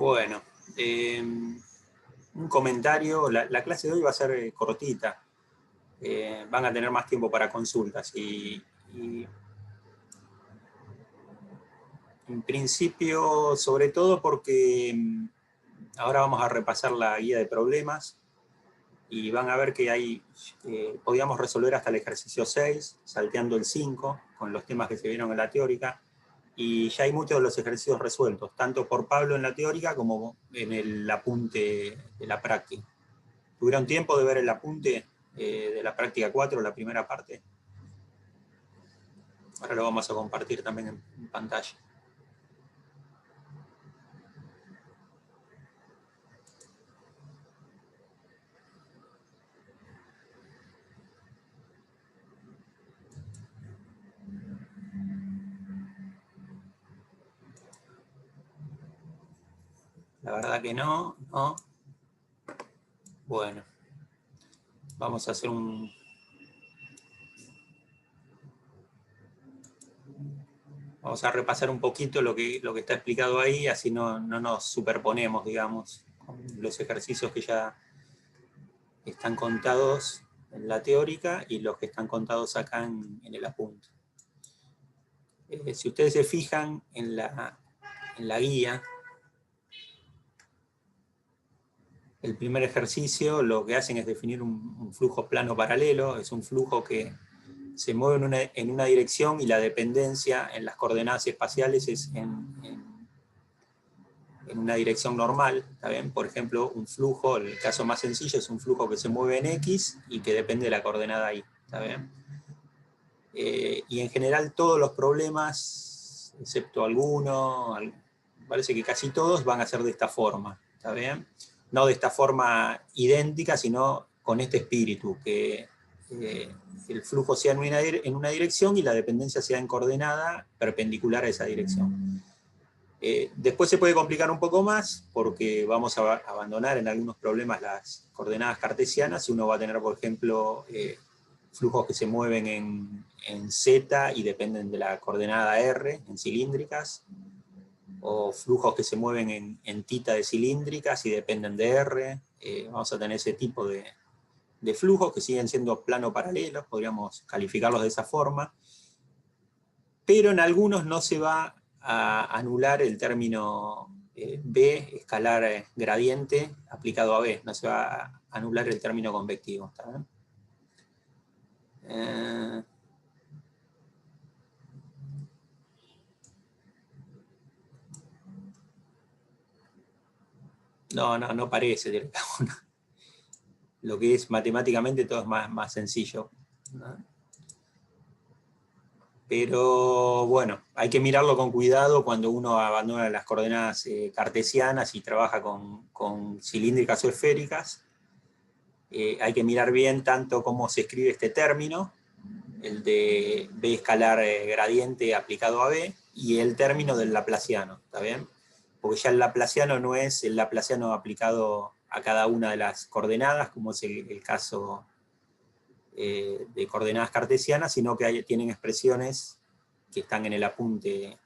Bueno, un comentario. La clase de hoy va a ser cortita. Van a tener más tiempo para consultas y en principio, sobre todo porque ahora vamos a repasar la guía de problemas y van a ver que hay, podíamos resolver hasta el ejercicio 6, salteando el 5, con los temas que se vieron en la teórica, y ya hay muchos de los ejercicios resueltos, tanto por Pablo en la teórica como en el apunte de la práctica. ¿Tuvieron tiempo de ver el apunte de la práctica 4, la primera parte? Ahora lo vamos a compartir también en pantalla. La verdad que no. Bueno, vamos a hacer Vamos a repasar un poquito lo que está explicado ahí, así no nos superponemos, digamos, con los ejercicios que ya están contados en la teórica y los que están contados acá en el apunte. Si ustedes se fijan en la guía, el primer ejercicio lo que hacen es definir un flujo plano paralelo. Es un flujo que se mueve en una dirección y la dependencia en las coordenadas espaciales es en una dirección normal, ¿está bien? Por ejemplo, un flujo, el caso más sencillo es un flujo que se mueve en X y que depende de la coordenada Y, ¿está bien? Y en general todos los problemas, excepto algunos, parece que casi todos van a ser de esta forma, ¿está bien? No de esta forma idéntica, sino con este espíritu, que el flujo sea en una dirección y la dependencia sea en coordenada perpendicular a esa dirección. Después se puede complicar un poco más, porque vamos a abandonar en algunos problemas las coordenadas cartesianas, y uno va a tener, por ejemplo, flujos que se mueven en Z y dependen de la coordenada R, en cilíndricas, o flujos que se mueven en θ de cilíndricas y dependen de R. Vamos a tener ese tipo de flujos que siguen siendo plano paralelos, podríamos calificarlos de esa forma, pero en algunos no se va a anular el término B, escalar gradiente, aplicado a B, no se va a anular el término convectivo, ¿está bien? No parece directamente. Lo que es matemáticamente todo es más sencillo, ¿no? Pero bueno, hay que mirarlo con cuidado cuando uno abandona las coordenadas cartesianas y trabaja con cilíndricas o esféricas. Hay que mirar bien tanto cómo se escribe este término, el de B escalar gradiente aplicado a B, y el término del laplaciano, ¿está bien? Porque ya el laplaciano no es el laplaciano aplicado a cada una de las coordenadas, como es el caso de coordenadas cartesianas, sino que tienen expresiones que están en el apunte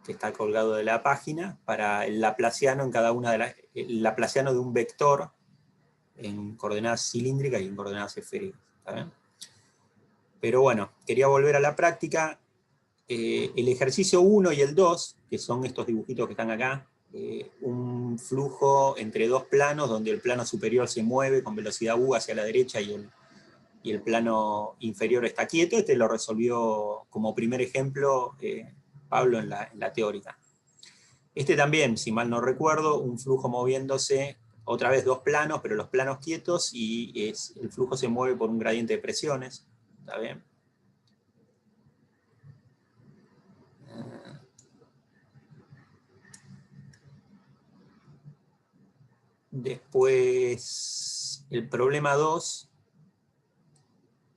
que está colgado de la página, para el laplaciano en cada una de las, el laplaciano de un vector en coordenadas cilíndricas y en coordenadas esféricas, ¿está bien? Pero bueno, quería volver a la práctica. El ejercicio 1 y el 2, que son estos dibujitos que están acá, un flujo entre dos planos, donde el plano superior se mueve con velocidad u hacia la derecha y el plano inferior está quieto. Este lo resolvió como primer ejemplo Pablo en la teórica. Este también, si mal no recuerdo, un flujo moviéndose, otra vez dos planos, pero los planos quietos, y el flujo se mueve por un gradiente de presiones, ¿está bien? Después, el problema 2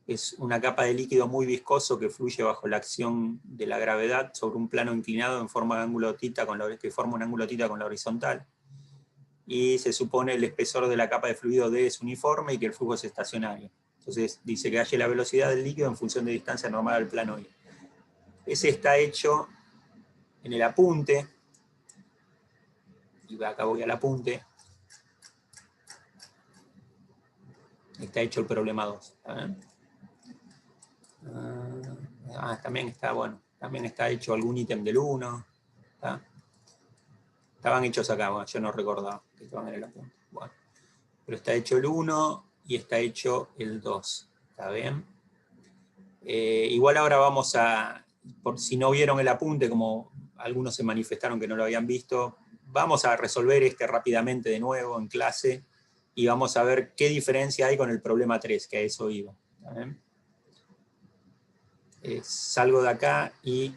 es una capa de líquido muy viscoso que fluye bajo la acción de la gravedad sobre un plano inclinado en forma de ángulo θ, que forma un ángulo θ con la horizontal. Y se supone el espesor de la capa de fluido D es uniforme y que el flujo es estacionario. Entonces dice que halle la velocidad del líquido en función de distancia normal al plano Y. Ese está hecho en el apunte. y acá voy al apunte, está hecho el problema 2. También está, bueno, también está hecho algún ítem del 1. Estaban hechos acá, bueno, yo no recordaba que estaban en el apunte. Bueno, pero está hecho el 1 y está hecho el 2. ¿Está bien? Igual ahora vamos a, por si no vieron el apunte, como algunos se manifestaron que no lo habían visto, vamos a resolver este rápidamente de nuevo en clase y vamos a ver qué diferencia hay con el problema 3, que a eso iba. ¿Está bien? Salgo de acá y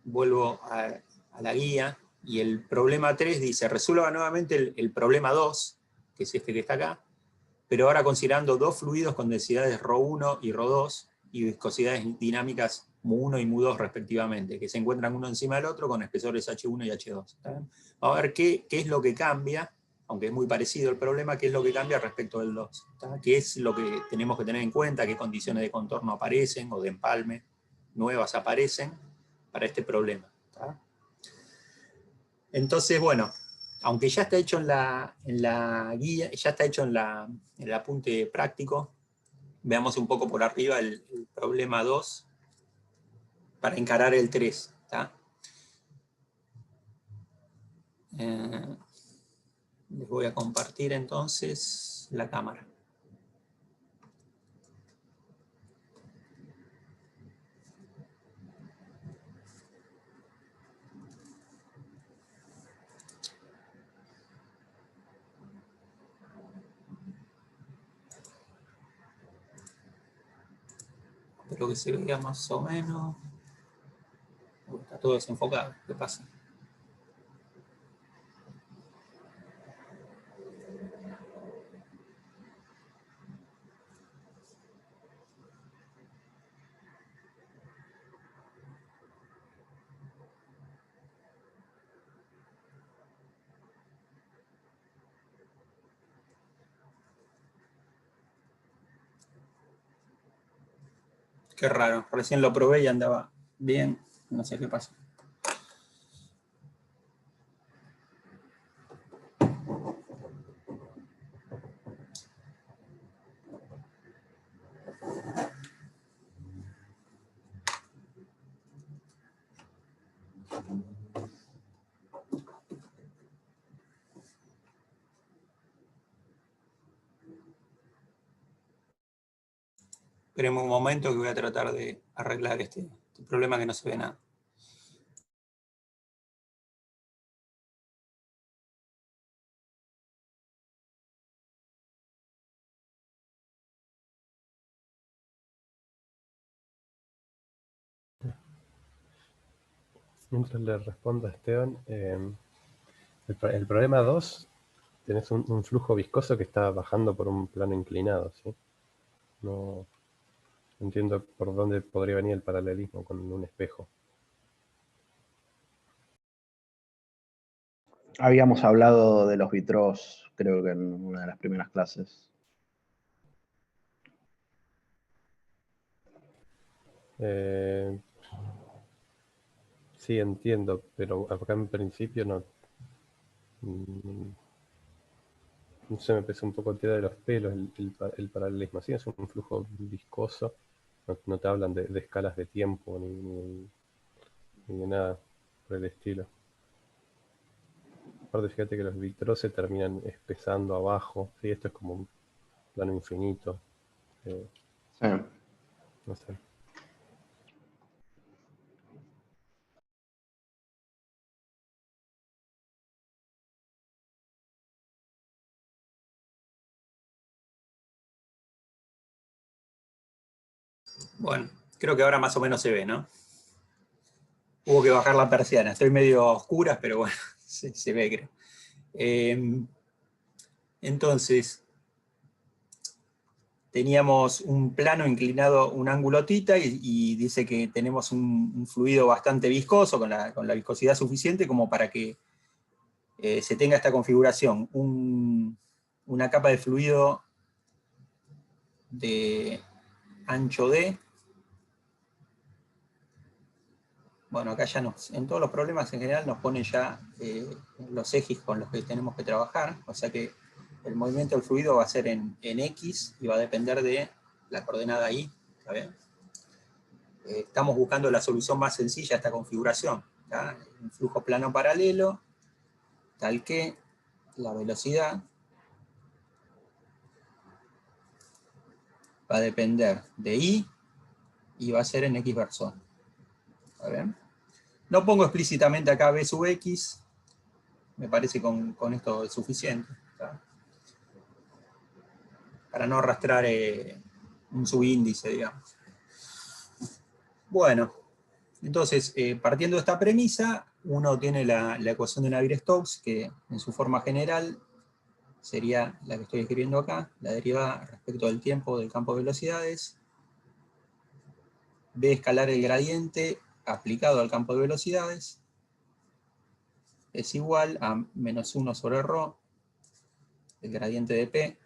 vuelvo a la guía, y el problema 3 dice, resuelva nuevamente el problema 2, que es este que está acá, pero ahora considerando dos fluidos con densidades ρ1 y ρ2, y viscosidades dinámicas mu1 y mu2 respectivamente, que se encuentran uno encima del otro con espesores H1 y H2. Vamos a ver qué es lo que cambia, aunque es muy parecido el problema, qué es lo que cambia respecto del 2. ¿Qué es lo que tenemos que tener en cuenta? ¿Qué condiciones de contorno aparecen o de empalme nuevas aparecen para este problema? ¿Tá? Entonces, bueno, aunque ya está hecho en la guía, ya está hecho en el apunte práctico, veamos un poco por arriba el problema 2 para encarar el 3. Les voy a compartir entonces la cámara. Espero que se vea más o menos. Está todo desenfocado. ¿Qué pasa? Qué raro. Recién lo probé y andaba bien. No sé qué pasa. Esperemos un momento que voy a tratar de arreglar este problema que no se ve nada. Mientras le respondo a Esteban, el problema 2, tenés un flujo viscoso que está bajando por un plano inclinado, ¿sí? No entiendo por dónde podría venir el paralelismo con un espejo. Habíamos hablado de los vitros, creo que en una de las primeras clases. Sí, entiendo, pero acá en principio no se me pesa un poco tira de los pelos el paralelismo. Sí, es un flujo viscoso, no te hablan de escalas de tiempo ni de nada por el estilo. Aparte, fíjate que los vitros se terminan espesando abajo. Sí, esto es como un plano infinito. Sí. No sé. Bueno, creo que ahora más o menos se ve, ¿no? Hubo que bajar la persiana. Estoy medio a oscuras, pero bueno, se ve, creo. Entonces, teníamos un plano inclinado, un ángulo θ, y dice que tenemos un fluido bastante viscoso, con la viscosidad suficiente como para que se tenga esta configuración. Una capa de fluido de ancho D, bueno, acá ya en todos los problemas en general nos ponen ya los ejes con los que tenemos que trabajar, o sea que el movimiento del fluido va a ser en X y va a depender de la coordenada Y, ¿está bien? Estamos buscando la solución más sencilla a esta configuración, ¿tá? Un flujo plano paralelo, tal que la velocidad va a depender de I y va a ser en X versor. ¿Está bien? No pongo explícitamente acá B sub X, me parece con esto es suficiente, ¿tá? Para no arrastrar un subíndice, digamos. Bueno, entonces, partiendo de esta premisa, uno tiene la ecuación de Navier-Stokes, que en su forma general sería la que estoy escribiendo acá, la derivada respecto del tiempo del campo de velocidades, B escalar el gradiente aplicado al campo de velocidades, es igual a menos 1 sobre ρ, el gradiente de P,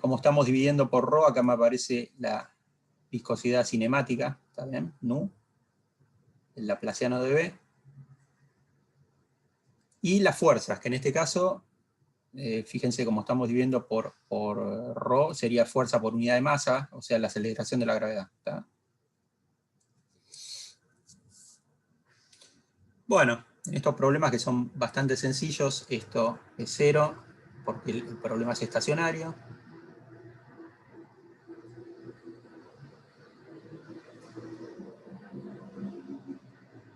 como estamos dividiendo por ρ, acá me aparece la viscosidad cinemática, ¿está bien? Nu, el laplaciano de B, y las fuerzas, que en este caso, fíjense como estamos dividiendo por ρ, sería fuerza por unidad de masa, o sea, la aceleración de la gravedad, ¿está? Bueno, en estos problemas que son bastante sencillos, esto es 0, porque el problema es estacionario.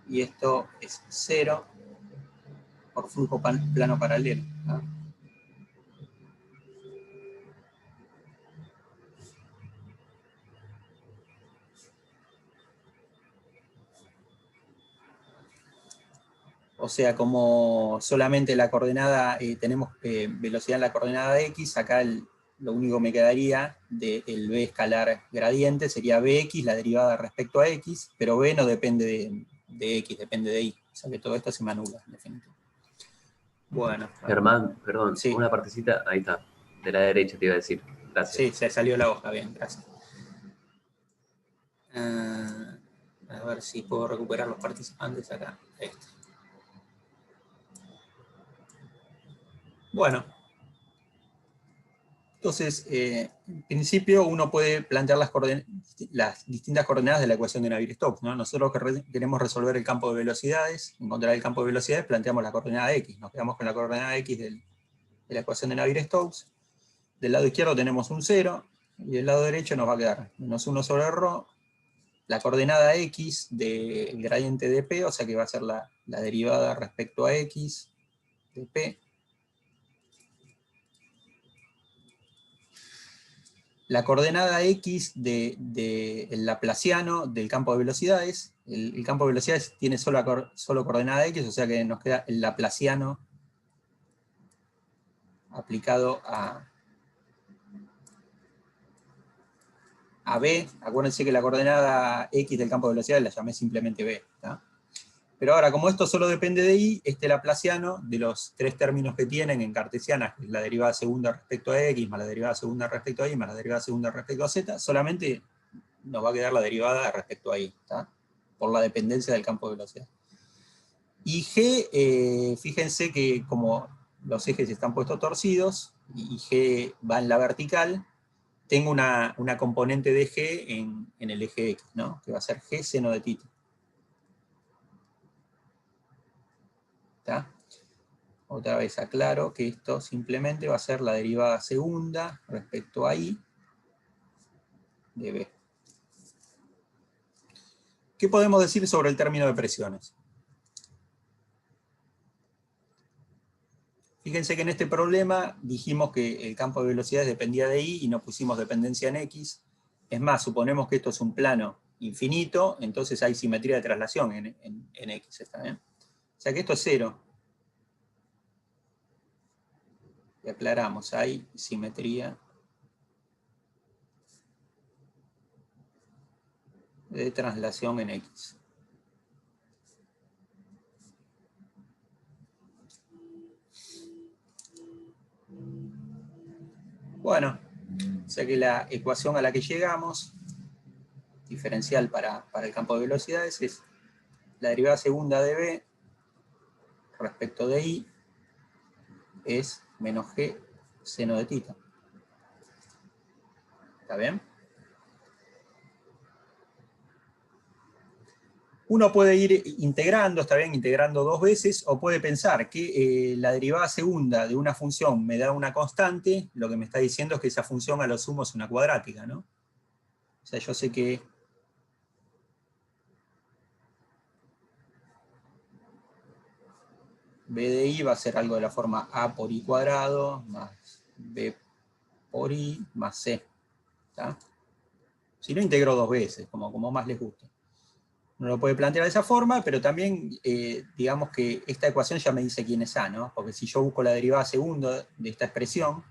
Y esto es 0 por flujo plano paralelo, ¿tá? O sea, como solamente la coordenada, tenemos velocidad en la coordenada X, acá lo único que me quedaría del B escalar gradiente sería Bx, la derivada respecto a X, pero B no depende de X, depende de Y. O sea que todo esto se me anula, en definitiva. Bueno. Germán, perdón, Sí. una partecita, ahí está, de la derecha te iba a decir. Gracias. Sí, se salió la hoja, bien, gracias. A ver si puedo recuperar los participantes acá. Este. Bueno. Entonces, en principio uno puede plantear las distintas coordenadas de la ecuación de Navier-Stokes, ¿no? Nosotros queremos resolver el campo de velocidades, encontrar el campo de velocidades, planteamos la coordenada X, nos quedamos con la coordenada X de la ecuación de Navier-Stokes. Del lado izquierdo tenemos un 0, y del lado derecho nos va a quedar menos 1 sobre ρ, la coordenada X del gradiente de P, o sea que va a ser la derivada respecto a X de P, la coordenada X del laplaciano del campo de velocidades. El campo de velocidades tiene solo coordenada X, o sea que nos queda el laplaciano aplicado a B. Acuérdense que la coordenada X del campo de velocidades la llamé simplemente B, ¿tá? Pero ahora, como esto solo depende de Y, este laplaciano, de los tres términos que tienen en cartesiana, que es la derivada segunda respecto a X, más la derivada segunda respecto a Y, más la derivada segunda respecto a Z, solamente nos va a quedar la derivada respecto a Y, ¿tá? Por la dependencia del campo de velocidad. Y G, fíjense que como los ejes están puestos torcidos, y G va en la vertical, tengo una componente de G en el eje X, ¿no? Que va a ser G seno de θ. ¿Tá? Otra vez aclaro que esto simplemente va a ser la derivada segunda respecto a Y de B. ¿Qué podemos decir sobre el término de presiones? Fíjense que en este problema dijimos que el campo de velocidades dependía de Y y no pusimos dependencia en X. Es más, suponemos que esto es un plano infinito, entonces hay simetría de traslación en X, ¿está bien? O sea que esto es 0. Y aclaramos, hay simetría de traslación en X. Bueno, O sea que la ecuación a la que llegamos, diferencial para el campo de velocidades, es la derivada segunda de B respecto de I es menos G seno de tita. ¿Está bien? Uno puede ir integrando, está bien, integrando dos veces, o puede pensar que la derivada segunda de una función me da una constante, lo que me está diciendo es que esa función a lo sumo es una cuadrática, ¿no? O sea, yo sé que B de I va a ser algo de la forma A por I cuadrado, más B por I, más C. ¿Está? Si no, integro dos veces, como más les guste. Uno lo puede plantear de esa forma, pero también, digamos que esta ecuación ya me dice quién es A, ¿no? Porque si yo busco la derivada segunda de esta expresión,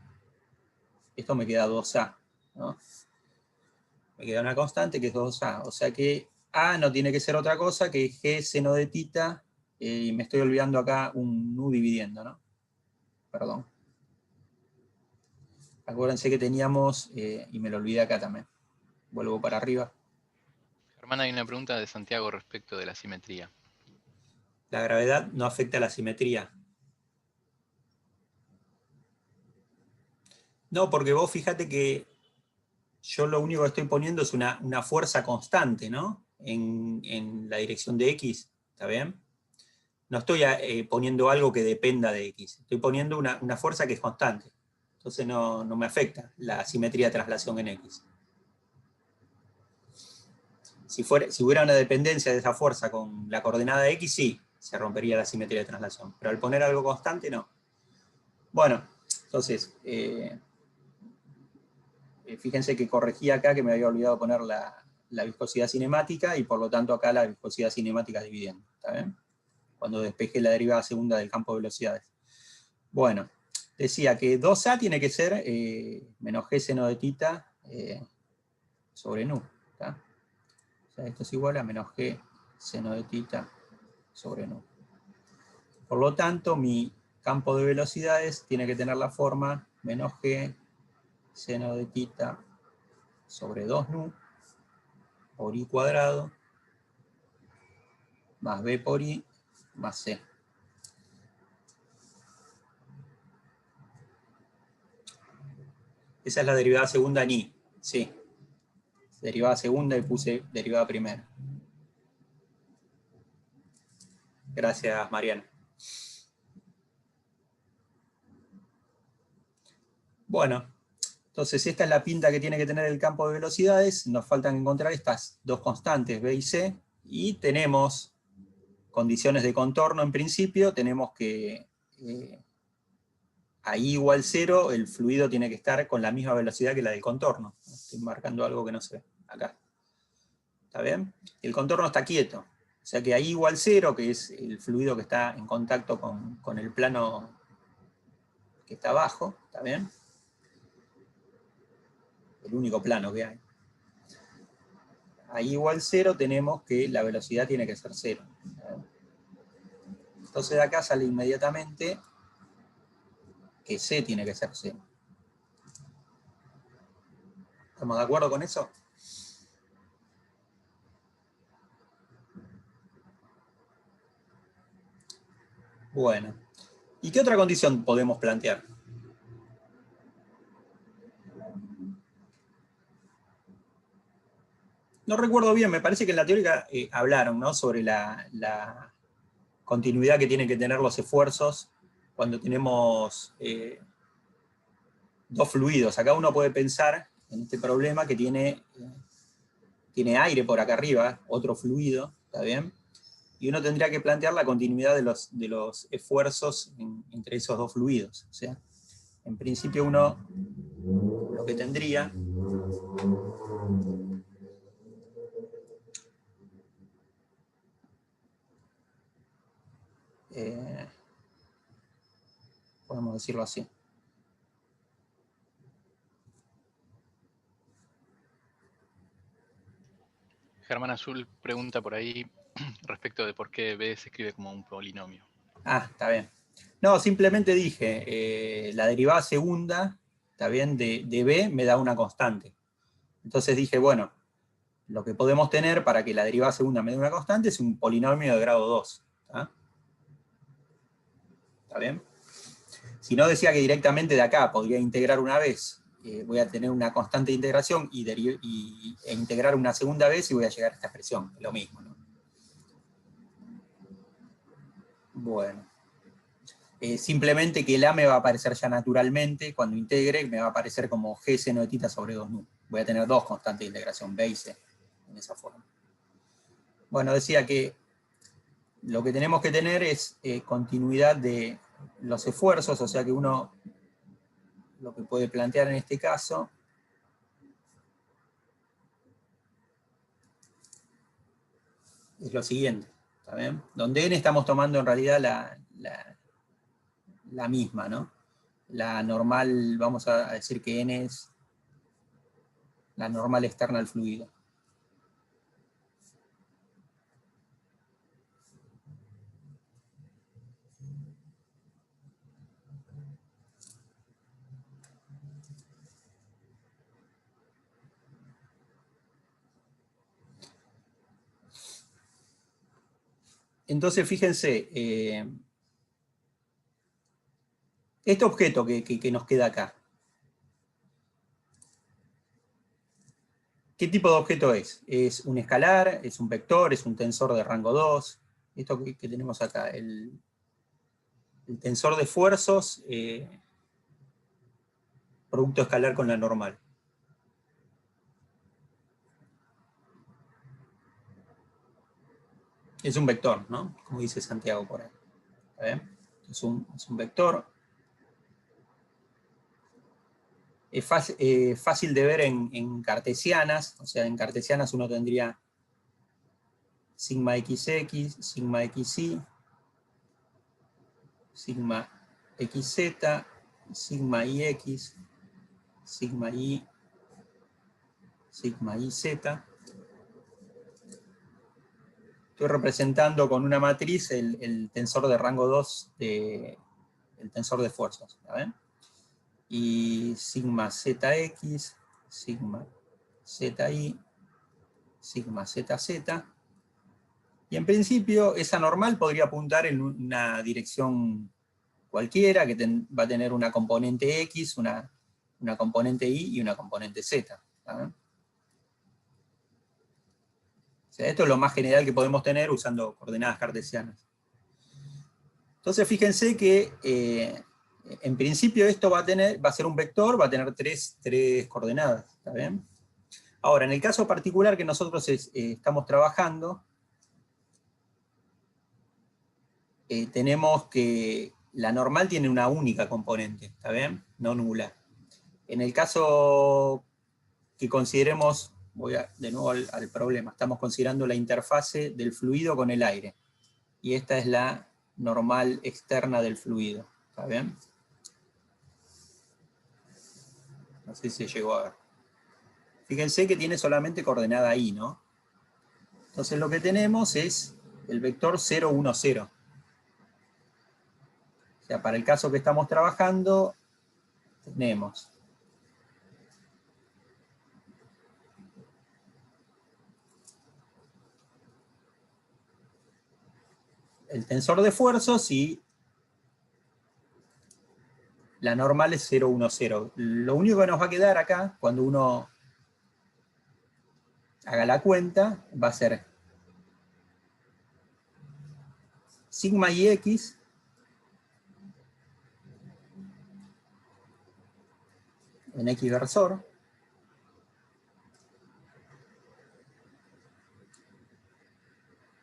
esto me queda 2A, ¿no? Me queda una constante que es 2A. O sea que A no tiene que ser otra cosa que G seno de tita, y me estoy olvidando acá un nu dividiendo, ¿no? Perdón. Acuérdense que teníamos, y me lo olvidé acá también. Vuelvo para arriba. Germán, hay una pregunta de Santiago respecto de la simetría. La gravedad no afecta a la simetría. No, porque vos fíjate que yo lo único que estoy poniendo es una fuerza constante, ¿no? En la dirección de X, ¿está bien? No estoy poniendo algo que dependa de X, estoy poniendo una fuerza que es constante. Entonces no me afecta la simetría de traslación en X. Si hubiera una dependencia de esa fuerza con la coordenada X, sí, se rompería la simetría de traslación. Pero al poner algo constante, no. Bueno, entonces, fíjense que corregí acá que me había olvidado poner la viscosidad cinemática y por lo tanto acá la viscosidad cinemática dividiendo. ¿Está bien? Cuando despeje la derivada segunda del campo de velocidades. Bueno, decía que 2A tiene que ser menos G seno de tita sobre nu. ¿Está? O sea, esto es igual a menos G seno de tita sobre nu. Por lo tanto, mi campo de velocidades tiene que tener la forma menos G seno de tita sobre 2 nu por I cuadrado más B por I más C. Esa es la derivada segunda en I. Sí. Derivada segunda y puse derivada primera. Gracias, Mariana. Bueno, entonces esta es la pinta que tiene que tener el campo de velocidades. Nos faltan encontrar estas dos constantes, B y C, y tenemos condiciones de contorno en principio. Tenemos que a I igual 0, el fluido tiene que estar con la misma velocidad que la del contorno. Estoy marcando algo que no se ve. Acá. ¿Está bien? El contorno está quieto. O sea que a I igual 0, que es el fluido que está en contacto con el plano que está abajo, ¿está bien? El único plano que hay. A I igual 0 tenemos que la velocidad tiene que ser 0. Entonces de acá sale inmediatamente que C tiene que ser 0. ¿Estamos de acuerdo con eso? Bueno. ¿Y qué otra condición podemos plantear? No recuerdo bien, me parece que en la teórica hablaron, ¿no? Sobre la continuidad que tienen que tener los esfuerzos cuando tenemos dos fluidos. Acá uno puede pensar en este problema que tiene aire por acá arriba, otro fluido, ¿está bien? Y uno tendría que plantear la continuidad de los esfuerzos entre esos dos fluidos. O sea, en principio uno lo que tendría podemos decirlo así. Germán Azul pregunta por ahí respecto de por qué B se escribe como un polinomio. Ah, está bien. No, simplemente dije, la derivada segunda ¿está bien? De b me da una constante. Entonces dije, bueno, lo que podemos tener para que la derivada segunda me dé una constante es un polinomio de grado 2. ¿Está bien? Si no, decía que directamente de acá podría integrar una vez, voy a tener una constante de integración e integrar una segunda vez y voy a llegar a esta expresión, lo mismo, ¿no? Bueno. Simplemente que el A me va a aparecer ya naturalmente, cuando integre me va a aparecer como G seno de tita sobre 2 nu. Voy a tener dos constantes de integración, B y C, en esa forma. Bueno, decía que lo que tenemos que tener es continuidad de los esfuerzos, o sea que uno lo que puede plantear en este caso es lo siguiente, ¿está bien? Donde n estamos tomando en realidad la misma, ¿no? La normal, vamos a decir que n es la normal externa al fluido. Entonces, fíjense, este objeto que nos queda acá, ¿qué tipo de objeto es? ¿Es un escalar? ¿Es un vector? ¿Es un tensor de rango 2? Esto que tenemos acá, el tensor de esfuerzos, producto escalar con la normal. Es un vector, ¿no? Como dice Santiago por ahí. ¿Está bien? Es un vector. Es fácil de ver en cartesianas, o sea, en cartesianas uno tendría sigma xx, sigma xy, sigma xz, sigma ix, sigma y, sigma iz. Estoy representando con una matriz el tensor de rango 2, el tensor de esfuerzos. ¿Ven? Y sigma zx, sigma zi, sigma zz. Y en principio esa normal podría apuntar en una dirección cualquiera, que va a tener una componente x, una componente y y una componente z. ¿Ven? O sea, esto es lo más general que podemos tener usando coordenadas cartesianas. Entonces fíjense que en principio esto va a ser un vector, va a tener tres coordenadas. ¿Está bien? Ahora, en el caso particular que nosotros estamos trabajando, tenemos que la normal tiene una única componente, ¿está bien? No nula. En el caso que consideremos, voy de nuevo al problema, estamos considerando la interfase del fluido con el aire. Y esta es la normal externa del fluido, ¿está bien? No sé si se llegó a ver. Fíjense que tiene solamente coordenada I, ¿no? Entonces lo que tenemos es el vector 0, 1, 0. O sea, para el caso que estamos trabajando, tenemos el tensor de esfuerzos y la normal es 0, 1, 0. Lo único que nos va a quedar acá, cuando uno haga la cuenta, va a ser sigma ix en x versor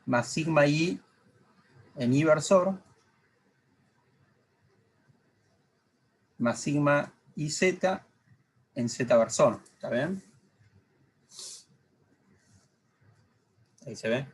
más sigma y en y versor más sigma iz en z versor. ¿Está bien? Ahí se ve.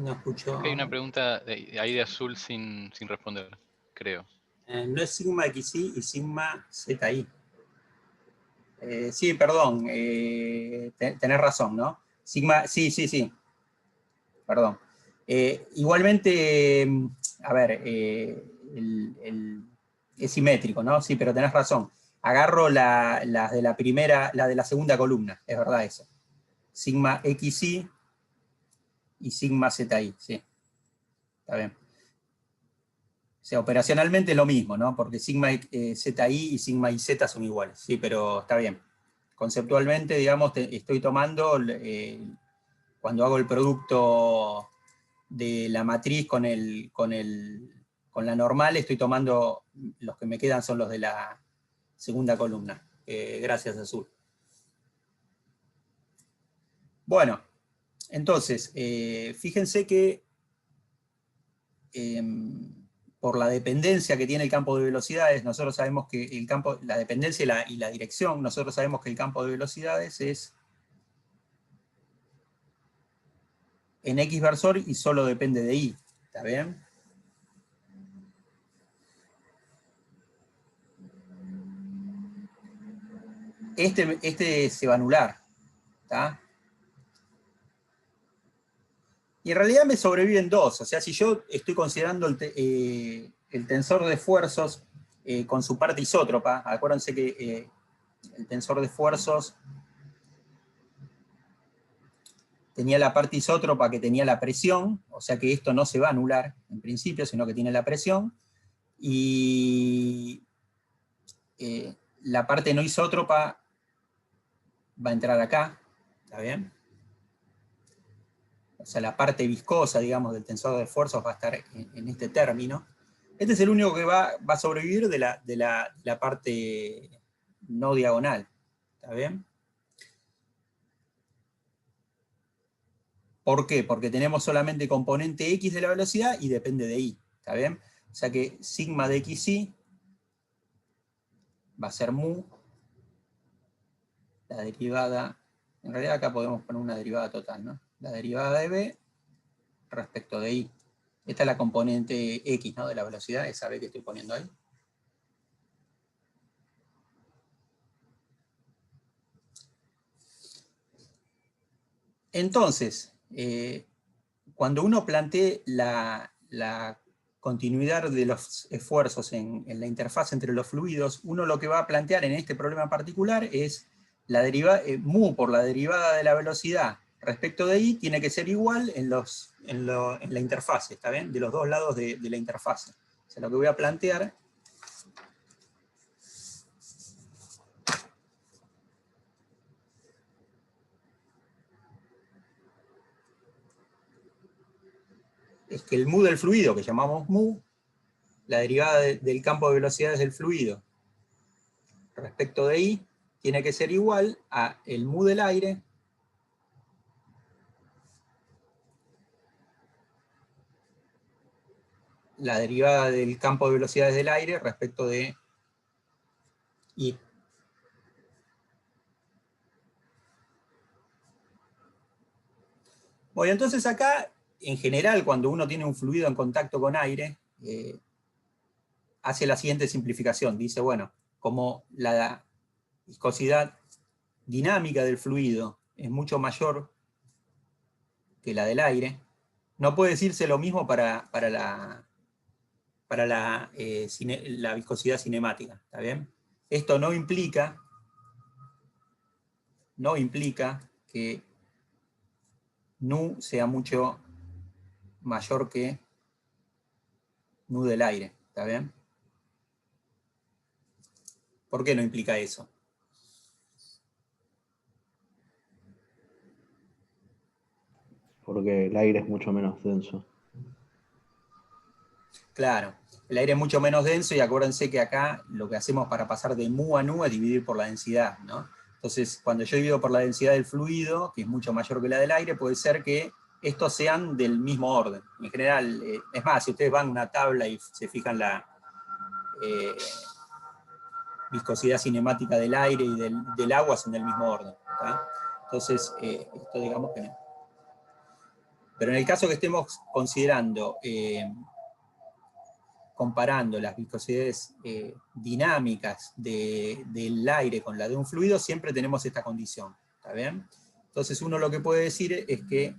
No escucho. Hay una pregunta ahí de azul sin responder, creo. No es sigma XY y sigma ZI. Sí, perdón. Tenés razón, ¿no? Sigma, sí. Perdón. Igualmente, a ver, es simétrico, ¿no? Sí, pero tenés razón. Agarro la de la primera, la de la segunda columna, es verdad eso. Sigma XY y sigma ZI, sí. Está bien. O sea, operacionalmente es lo mismo, ¿no? Porque sigma ZI y sigma IZ son iguales, sí, pero está bien. Conceptualmente, digamos, estoy tomando, cuando hago el producto de la matriz con la normal, estoy tomando, los que me quedan son los de la segunda columna. Gracias, Azul. Bueno, entonces, fíjense que por la dependencia que tiene el campo de velocidades, nosotros sabemos que el campo, la dependencia y la dirección, nosotros sabemos que el campo de velocidades es en X versor y solo depende de Y. ¿Está bien? Este se va a anular. ¿Está? Y en realidad me sobreviven dos. O sea, si yo estoy considerando el tensor de esfuerzos con su parte isótropa, acuérdense que el tensor de esfuerzos tenía la parte isótropa que tenía la presión, o sea que esto no se va a anular en principio, sino que tiene la presión, y la parte no isótropa va a entrar acá, ¿está bien? O sea, la parte viscosa, digamos, del tensor de esfuerzos va a estar en este término. Este es el único que va a sobrevivir de la parte no diagonal, ¿está bien? ¿Por qué? Porque tenemos solamente componente X de la velocidad y depende de Y, ¿está bien? O sea que sigma de XY va a ser mu, la derivada, en realidad acá podemos poner una derivada total, ¿no? La derivada de B respecto de Y. Esta es la componente X, ¿no? De la velocidad, esa B que estoy poniendo ahí. Entonces, cuando uno plantee la continuidad de los esfuerzos en la interfaz entre los fluidos, uno lo que va a plantear en este problema particular es la derivada, mu por la derivada de la velocidad respecto de I tiene que ser igual en la interfase, ¿está bien? De los dos lados de la interfase. O sea, lo que voy a plantear es que el mu del fluido, que llamamos mu, la derivada del campo de velocidades del fluido respecto de I, tiene que ser igual a el mu del aire la derivada del campo de velocidades del aire respecto de I. Bueno, entonces acá, en general, cuando uno tiene un fluido en contacto con aire, hace la siguiente simplificación. Dice, bueno, como la viscosidad dinámica del fluido es mucho mayor que la del aire, no puede decirse lo mismo para la viscosidad cinemática, ¿está bien? Esto no implica que nu sea mucho mayor que nu del aire, ¿está bien? ¿Por qué no implica eso? Porque el aire es mucho menos denso. Claro, el aire es mucho menos denso y acuérdense que acá lo que hacemos para pasar de mu a nu es dividir por la densidad, ¿no? Entonces, cuando yo divido por la densidad del fluido, que es mucho mayor que la del aire, puede ser que estos sean del mismo orden. En general, es más, si ustedes van a una tabla y se fijan la viscosidad cinemática del aire y del agua, son del mismo orden, ¿tá? Entonces, esto digamos que no. Pero en el caso que estemos considerando, comparando las viscosidades dinámicas del aire con la de un fluido, siempre tenemos esta condición, ¿está bien? Entonces uno lo que puede decir es que,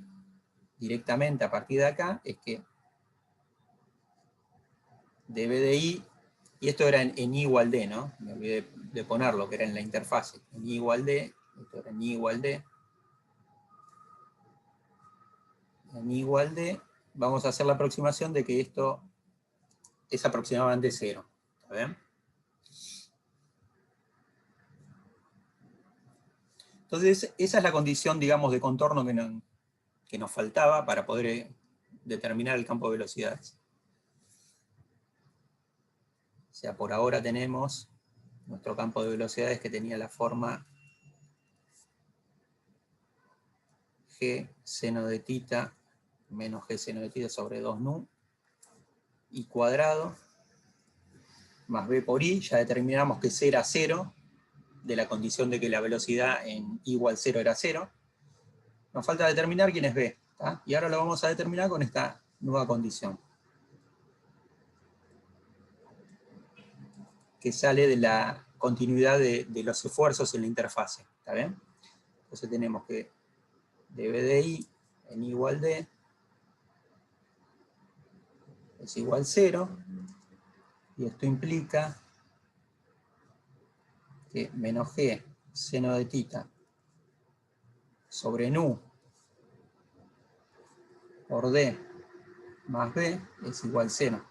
directamente a partir de acá, es que dB de I, y esto era en I igual D, ¿no? Me olvidé de ponerlo, que era en la interfase. En I igual D, esto era en I igual D. En I igual D, vamos a hacer la aproximación de que esto es aproximadamente 0. ¿Está bien? Entonces, esa es la condición, digamos, de contorno que nos faltaba para poder determinar el campo de velocidades. O sea, por ahora tenemos nuestro campo de velocidades que tenía la forma G seno de tita menos G seno de tita sobre 2 nu I cuadrado más B por I. Ya determinamos que C era 0, de la condición de que la velocidad en I igual 0 era 0. Nos falta determinar quién es B, ¿tá? Y ahora lo vamos a determinar con esta nueva condición, que sale de la continuidad de los esfuerzos en la interfase, ¿está bien? Entonces tenemos que dB de I en I igual D es igual a 0, y esto implica que menos G seno de tita sobre nu por D más B es igual a 0.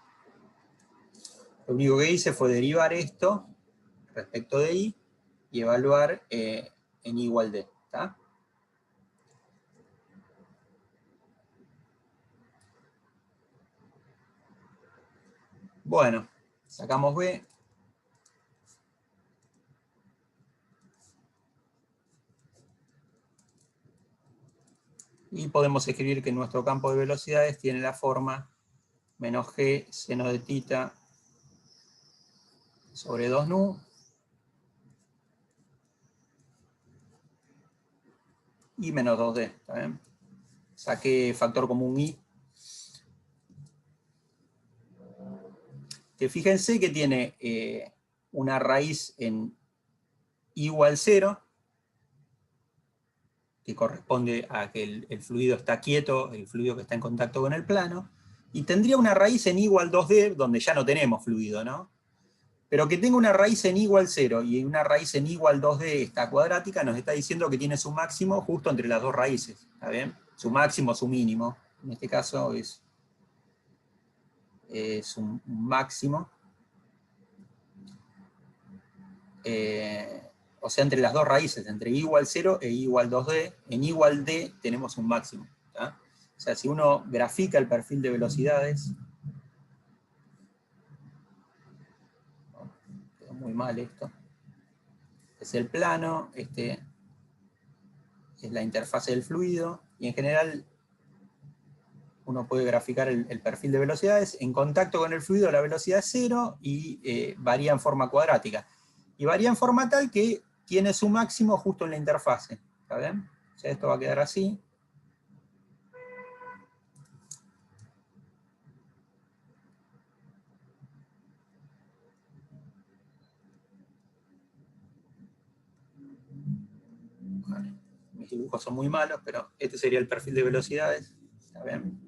Lo único que hice fue derivar esto respecto de I y evaluar en I igual D, ¿está? Bueno, sacamos B. Y podemos escribir que nuestro campo de velocidades tiene la forma menos G seno de tita sobre 2 nu y menos 2D, ¿está bien? Saqué factor común I. Que fíjense que tiene una raíz en I igual 0, que corresponde a que el fluido está quieto, el fluido que está en contacto con el plano, y tendría una raíz en I igual 2D, donde ya no tenemos fluido, ¿no? Pero que tenga una raíz en I igual 0 y una raíz en I igual 2D, esta cuadrática, nos está diciendo que tiene su máximo justo entre las dos raíces, ¿está bien? Su máximo, su mínimo, en este caso es un máximo. O sea, entre las dos raíces, entre I igual 0 e I igual 2D, en I igual D tenemos un máximo, ¿tá? O sea, si uno grafica el perfil de velocidades, quedó muy mal esto, es el plano, este es la interfase del fluido, y en general uno puede graficar el perfil de velocidades. En contacto con el fluido la velocidad es 0 y varía en forma cuadrática. Y varía en forma tal que tiene su máximo justo en la interfase, ¿está bien? O sea, esto va a quedar así. Vale. Mis dibujos son muy malos, pero este sería el perfil de velocidades, ¿está bien?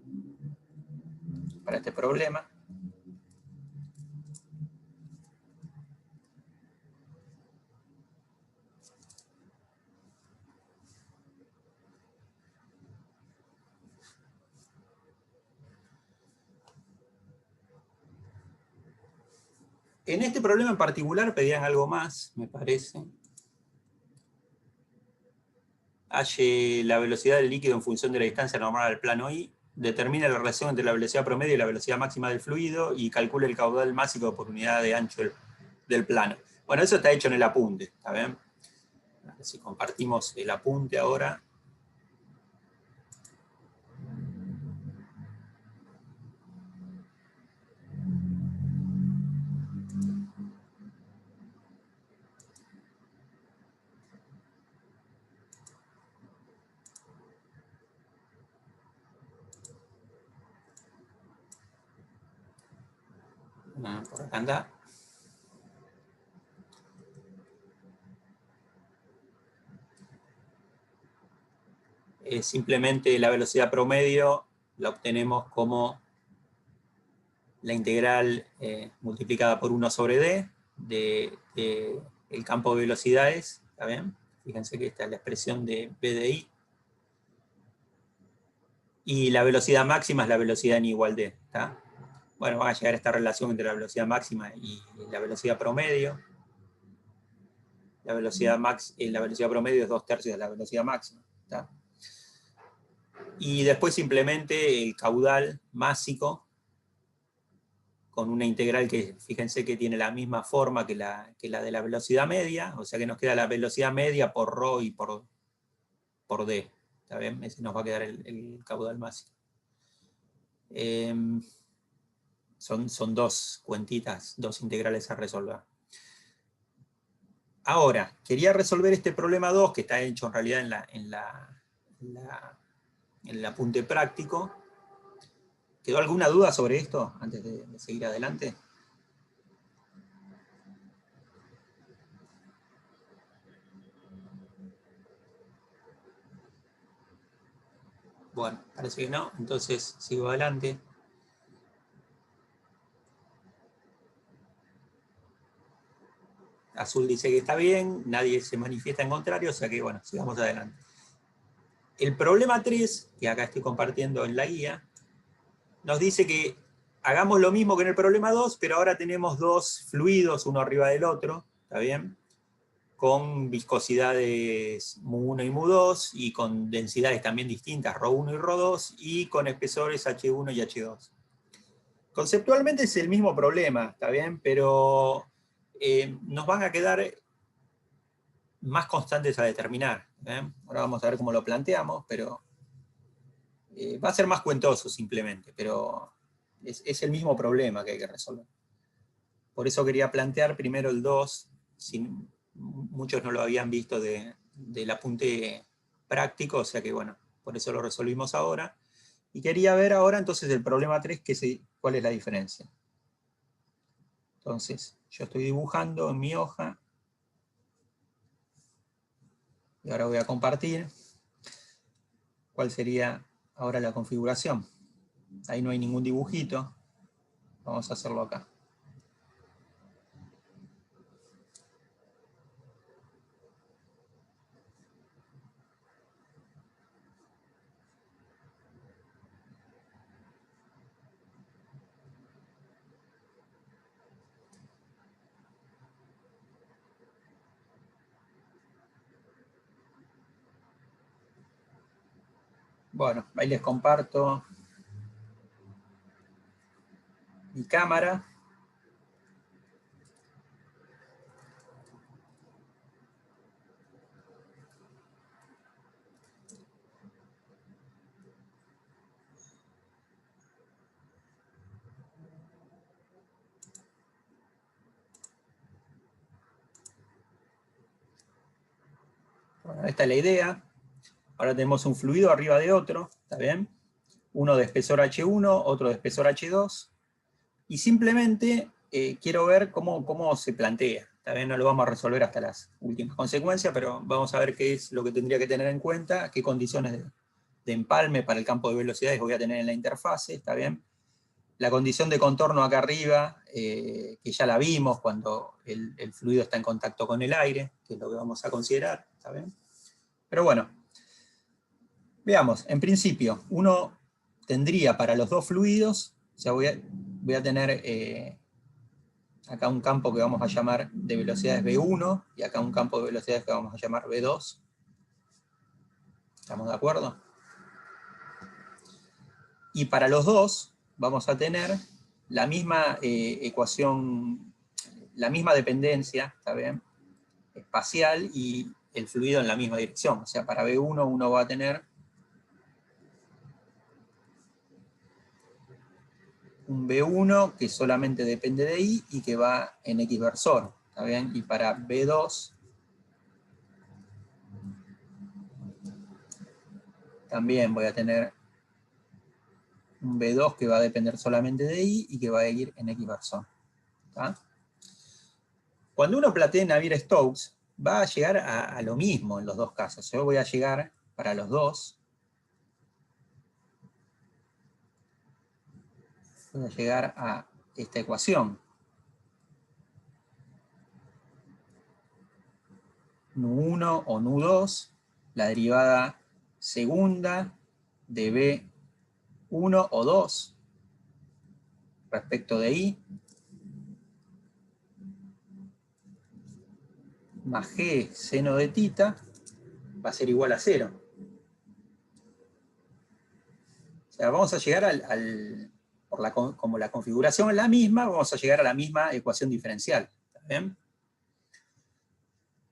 Para este problema. En este problema en particular pedían algo más, me parece. Halle la velocidad del líquido en función de la distancia normal al plano I, determina la relación entre la velocidad promedio y la velocidad máxima del fluido y calcula el caudal máximo por unidad de ancho del plano. Bueno, eso está hecho en el apunte, ¿está bien? A ver si compartimos el apunte ahora. Por acá anda. Simplemente la velocidad promedio la obtenemos como la integral multiplicada por 1 sobre d de el campo de velocidades, ¿está bien? Fíjense que esta es la expresión de B de I. Y la velocidad máxima es la velocidad en igual d, ¿está? Bueno, van a llegar a esta relación entre la velocidad máxima y la velocidad promedio. La velocidad promedio es 2/3 de la velocidad máxima, ¿está? Y después simplemente el caudal másico con una integral que, fíjense que tiene la misma forma que la de la velocidad media, o sea que nos queda la velocidad media por ρ y por d, ¿está bien? Ese nos va a quedar el caudal máximo. Son dos cuentitas, dos integrales a resolver. Ahora, quería resolver este problema 2, que está hecho en realidad en el apunte práctico. ¿Quedó alguna duda sobre esto antes de seguir adelante? Bueno, parece que no, entonces sigo adelante. Azul dice que está bien, nadie se manifiesta en contrario, o sea que bueno, sigamos adelante. El problema 3, que acá estoy compartiendo en la guía, nos dice que hagamos lo mismo que en el problema 2, pero ahora tenemos dos fluidos, uno arriba del otro, ¿está bien? Con viscosidades mu1 y mu2, y con densidades también distintas, ρ1 y ρ2, y con espesores h1 y h2. Conceptualmente es el mismo problema, ¿está bien? Pero nos van a quedar más constantes a determinar. Ahora vamos a ver cómo lo planteamos, pero va a ser más cuentoso simplemente, pero es el mismo problema que hay que resolver. Por eso quería plantear primero el 2, muchos no lo habían visto del apunte práctico, o sea que bueno, por eso lo resolvimos ahora. Y quería ver ahora entonces el problema 3, cuál es la diferencia. Entonces, yo estoy dibujando en mi hoja, y ahora voy a compartir cuál sería ahora la configuración. Ahí no hay ningún dibujito, vamos a hacerlo acá. Bueno, ahí les comparto mi cámara. Bueno, esta es la idea. Ahora tenemos un fluido arriba de otro, ¿está bien? Uno de espesor H1, otro de espesor H2. Y simplemente quiero ver cómo se plantea. También no lo vamos a resolver hasta las últimas consecuencias, pero vamos a ver qué es lo que tendría que tener en cuenta, qué condiciones de empalme para el campo de velocidades voy a tener en la interfase, ¿está bien? La condición de contorno acá arriba, que ya la vimos cuando el fluido está en contacto con el aire, que es lo que vamos a considerar, ¿está bien? Pero bueno, veamos, en principio, uno tendría para los dos fluidos, o sea, voy a tener acá un campo que vamos a llamar de velocidades V1, y acá un campo de velocidades que vamos a llamar V2. ¿Estamos de acuerdo? Y para los dos vamos a tener la misma ecuación, la misma dependencia, ¿está bien? Espacial, y el fluido en la misma dirección. O sea, para V1 uno va a tener un V1 que solamente depende de I y que va en X versor, ¿está bien? Y para V2 también voy a tener un V2 que va a depender solamente de I y que va a ir en X versor. ¿tá? Cuando uno plantea Navier-Stokes, va a llegar a lo mismo en los dos casos. Yo voy a llegar para los dos. Voy a llegar a esta ecuación. Nu1 o Nu2, la derivada segunda de B1 o 2 respecto de I, más G seno de tita, va a ser igual a 0. O sea, vamos a llegar como la configuración es la misma, vamos a llegar a la misma ecuación diferencial. ¿Está bien?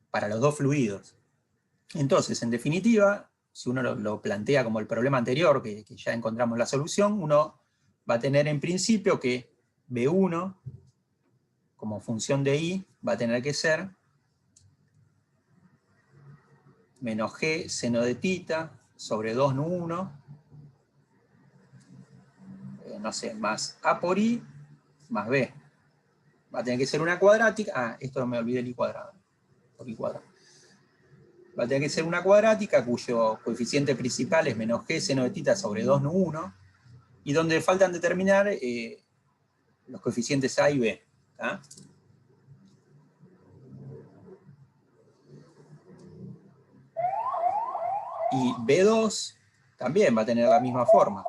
Para los dos fluidos. Entonces, en definitiva, si uno lo plantea como el problema anterior, que ya encontramos la solución, uno va a tener en principio que B1, como función de I, va a tener que ser menos G seno de tita sobre 2 Nu1, no sé, más A por I, más B. Va a tener que ser una cuadrática, esto me olvidé el I cuadrado. Por I cuadrado. Va a tener que ser una cuadrática cuyo coeficiente principal es menos G seno de tita sobre 2 Nu1, y donde faltan determinar los coeficientes A y B. ¿Tá? Y B2 también va a tener la misma forma.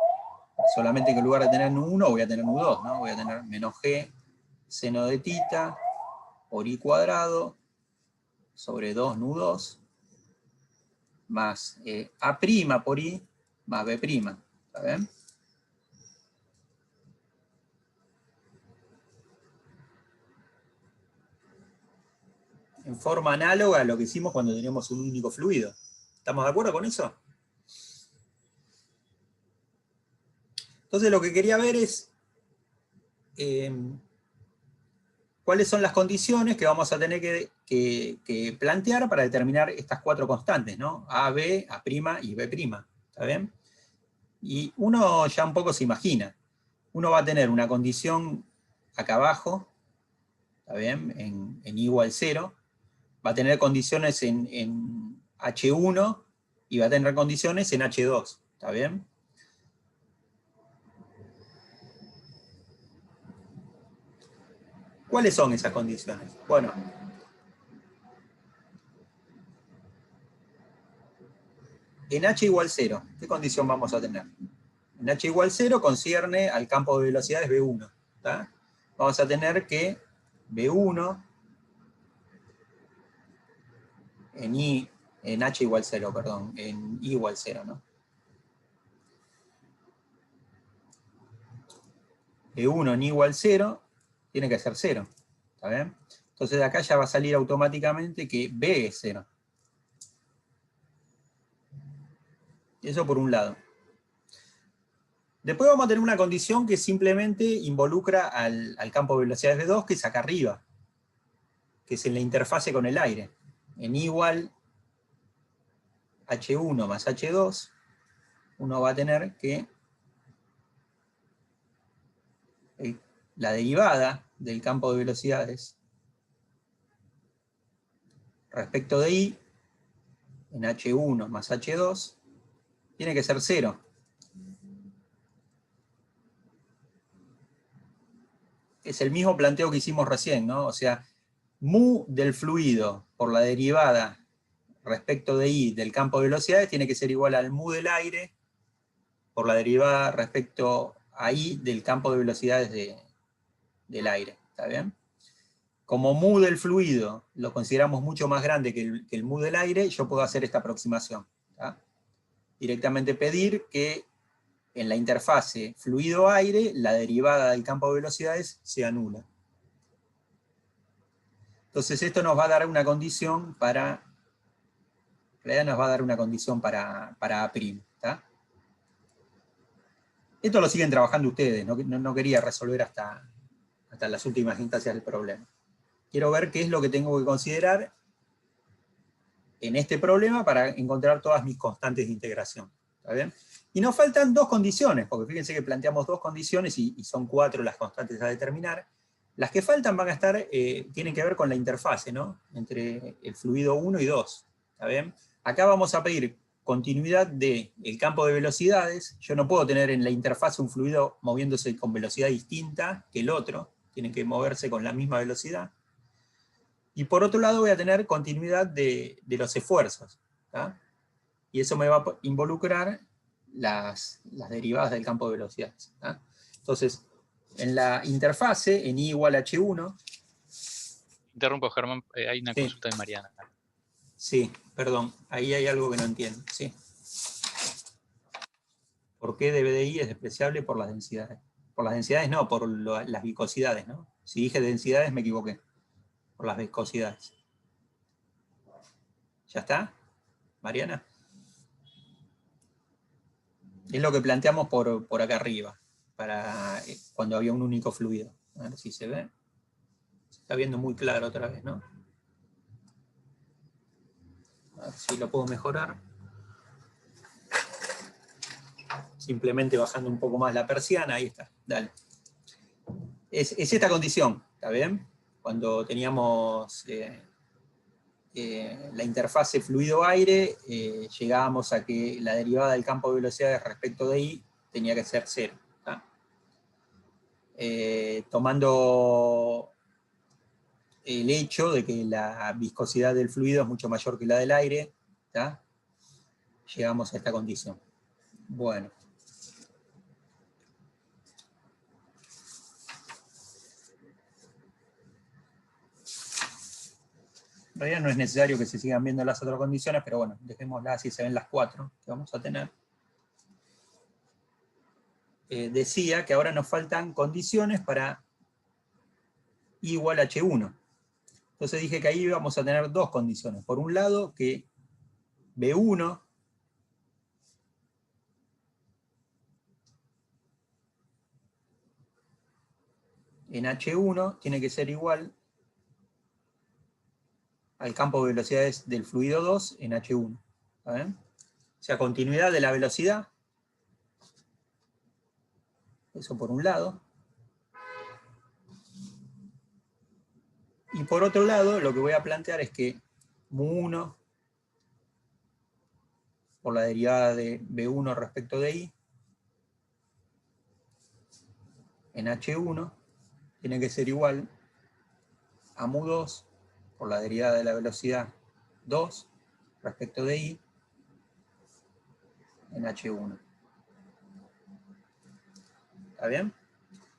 Solamente que en lugar de tener Nu1 voy a tener Nu2, ¿no? Voy a tener menos G seno de tita por I cuadrado sobre 2 Nu2 más A' por I más B'. ¿Está bien? En forma análoga a lo que hicimos cuando teníamos un único fluido. ¿Estamos de acuerdo con eso? Entonces lo que quería ver es cuáles son las condiciones que vamos a tener que plantear para determinar estas cuatro constantes, ¿no? A, B, A' y B'. ¿Está bien? Y uno ya un poco se imagina. Uno va a tener una condición acá abajo, ¿está bien? En I igual 0. Va a tener condiciones en H1 y va a tener condiciones en H2. ¿Está bien? ¿Cuáles son esas condiciones? Bueno, en H igual 0, ¿qué condición vamos a tener? En H igual 0 concierne al campo de velocidades B1. ¿Tá? Vamos a tener que B1 en H igual 0, perdón, en I igual 0, ¿no? B1 en I igual 0 tiene que ser 0. ¿Está bien? Entonces de acá ya va a salir automáticamente que B es 0. Eso por un lado. Después vamos a tener una condición que simplemente involucra al campo de velocidades B2, que es acá arriba, que es en la interfase con el aire. En I igual H1 más H2, uno va a tener que la derivada del campo de velocidades respecto de I, en H1 más H2, tiene que ser 0. Es el mismo planteo que hicimos recién, ¿no? O sea, mu del fluido por la derivada respecto de I del campo de velocidades tiene que ser igual al mu del aire por la derivada respecto a I del campo de velocidades del aire. ¿Está bien? Como mu del fluido lo consideramos mucho más grande que el mu del aire, yo puedo hacer esta aproximación. ¿Tá? Directamente pedir que en la interfase fluido-aire la derivada del campo de velocidades sea nula. Entonces esto nos va a dar una condición para... En realidad nos va a dar una condición para A'. ¿Tá? Esto lo siguen trabajando ustedes, no quería resolver hasta las últimas instancias del problema. Quiero ver qué es lo que tengo que considerar en este problema para encontrar todas mis constantes de integración. ¿Está bien? Y nos faltan dos condiciones, porque fíjense que planteamos dos condiciones y son 4 las constantes a determinar. Las que faltan van a estar, tienen que ver con la interfase, ¿no? Entre el fluido 1 y 2, ¿está bien? Acá vamos a pedir continuidad del campo de velocidades. Yo no puedo tener en la interfase un fluido moviéndose con velocidad distinta que el otro, tienen que moverse con la misma velocidad. Y por otro lado voy a tener continuidad de los esfuerzos, ¿tá? Y eso me va a involucrar las derivadas del campo de velocidades, ¿tá? Entonces, en la interfase, en I igual a H1... Interrumpo, Germán, hay una Sí. consulta de Mariana. Sí, perdón, ahí hay algo que no entiendo, sí. ¿Por qué dBDI es despreciable por las densidades? Por las densidades no, por las viscosidades, ¿no? Si dije densidades me equivoqué. Por las viscosidades. ¿Ya está, Mariana? Es lo que planteamos por acá arriba, para cuando había un único fluido. A ver si se ve. Se está viendo muy claro otra vez, ¿no? A ver si lo puedo mejorar. Simplemente bajando un poco más la persiana, ahí está, dale. Es esta condición, ¿está bien? Cuando teníamos la interfase fluido-aire, llegábamos a que la derivada del campo de velocidades respecto de I tenía que ser 0. ¿Tá? Tomando el hecho de que la viscosidad del fluido es mucho mayor que la del aire, ¿tá? Llegamos a esta condición. Bueno. En realidad no es necesario que se sigan viendo las otras condiciones, pero bueno, dejémoslas así, se ven las 4 que vamos a tener. Decía que ahora nos faltan condiciones para I igual a H1. Entonces dije que ahí vamos a tener dos condiciones. Por un lado, que B1 en H1 tiene que ser igual al campo de velocidades del fluido 2 en H1. ¿Está bien? O sea, continuidad de la velocidad. Eso por un lado. Y por otro lado, lo que voy a plantear es que mu1 por la derivada de B1 respecto de I en H1 tiene que ser igual a mu2 por la derivada de la velocidad 2 respecto de I en H1. ¿Está bien?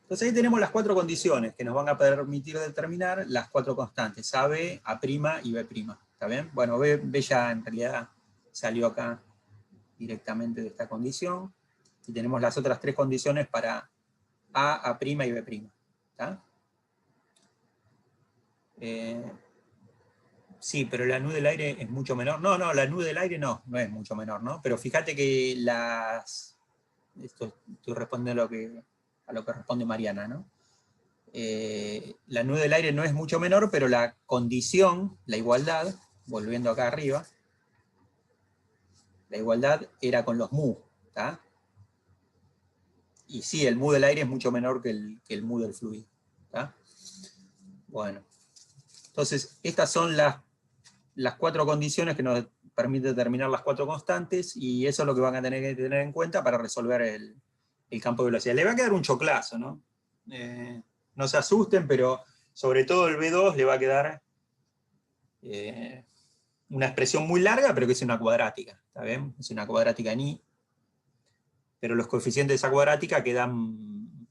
Entonces ahí tenemos las 4 condiciones que nos van a permitir determinar las 4 constantes, AB, A' y B'. ¿Está bien? Bueno, B ya en realidad salió acá directamente de esta condición. Y tenemos las otras 3 condiciones para A', y B'. ¿Está? Sí, pero la nube del aire es mucho menor. No, la nube del aire no es mucho menor, ¿no? Pero fíjate que esto estoy respondiendo a lo que responde Mariana, ¿no? La nube del aire no es mucho menor, pero la condición, la igualdad, volviendo acá arriba, la igualdad era con los mu, ¿tá? Y sí, el mu del aire es mucho menor que el mu del fluido, ¿tá? Bueno, entonces estas son las 4 condiciones que nos permiten determinar las 4 constantes, y eso es lo que van a tener que tener en cuenta para resolver el campo de velocidad. Le va a quedar un choclazo, ¿no? No se asusten, pero sobre todo el B2 le va a quedar una expresión muy larga, pero que es una cuadrática, ¿está bien? Es una cuadrática en I, pero los coeficientes de esa cuadrática quedan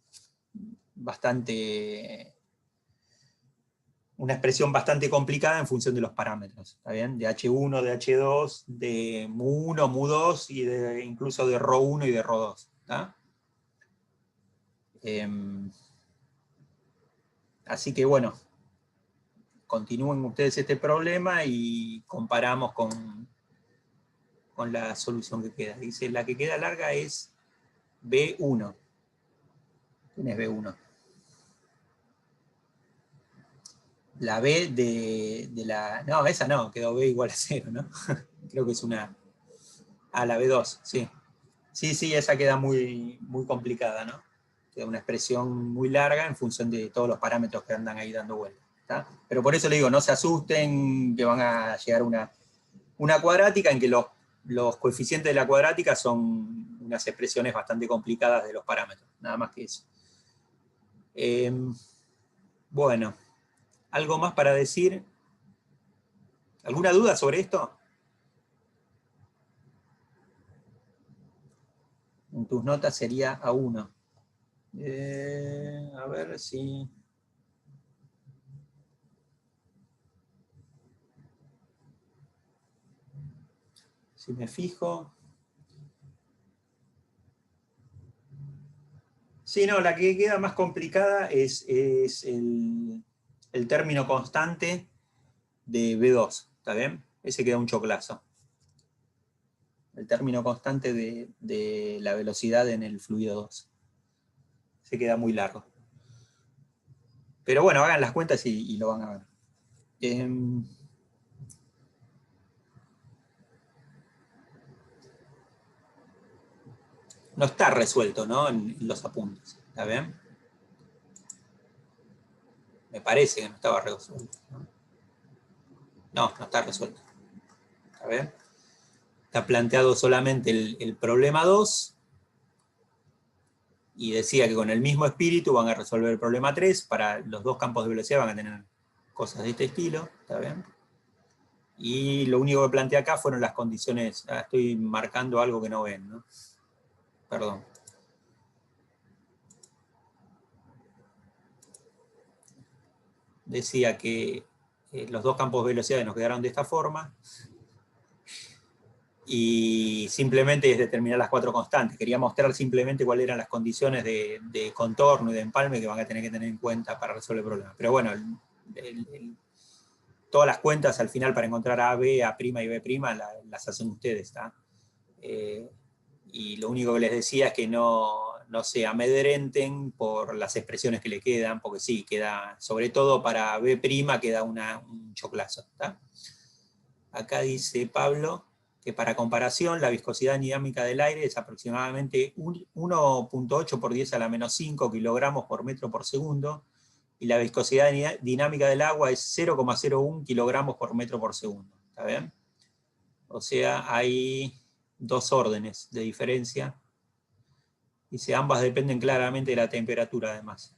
una expresión bastante complicada en función de los parámetros, ¿está bien? De H1, de H2, de mu1, mu2, y incluso de ρ1 y de ρ2, ¿está? Así que bueno, continúen ustedes este problema y comparamos con la solución que queda. Dice, la que queda larga es B1. ¿Quién es B1? La B de la... No, esa no, quedó B igual a 0, ¿no? Creo que es una... Ah, la B2, sí. Sí, esa queda muy, muy complicada, ¿no? Queda una expresión muy larga en función de todos los parámetros que andan ahí dando vueltas. Pero por eso le digo, no se asusten que van a llegar a una cuadrática en que los coeficientes de la cuadrática son unas expresiones bastante complicadas de los parámetros, nada más que eso. Bueno, ¿algo más para decir? ¿Alguna duda sobre esto? En tus notas sería A1. A ver si... Si me fijo... Sí, no, la que queda más complicada es el término constante de B2, ¿está bien? Ese queda un choclazo. El término constante de la velocidad en el fluido 2. Se queda muy largo. Pero bueno, hagan las cuentas y lo van a ver. No está resuelto, ¿no? En los apuntes, ¿está bien? Me parece que no estaba resuelto, ¿no? No está resuelto. ¿Está bien? Está planteado solamente el problema 2, y decía que con el mismo espíritu van a resolver el problema 3, para los dos campos de velocidad van a tener cosas de este estilo, ¿está bien? Y lo único que planteé acá fueron las condiciones, estoy marcando algo que no ven, ¿no? Perdón. Decía que los dos campos de velocidad nos quedaron de esta forma, y simplemente es determinar las 4 constantes. Quería mostrar simplemente cuáles eran las condiciones de contorno y de empalme que van a tener que tener en cuenta para resolver el problema. Pero bueno, todas las cuentas al final para encontrar A, B, A' y B' las hacen ustedes, ¿está? Y lo único que les decía es que no se amedrenten por las expresiones que le quedan, porque sí, queda, sobre todo para B' queda un choclazo, ¿está? Acá dice Pablo que para comparación la viscosidad dinámica del aire es aproximadamente 1.8 por 10 a la menos 5 kilogramos por metro por segundo, y la viscosidad dinámica del agua es 0,01 kilogramos por metro por segundo. ¿Está bien? O sea, hay 2 órdenes de diferencia. Dice, ambas dependen claramente de la temperatura, además.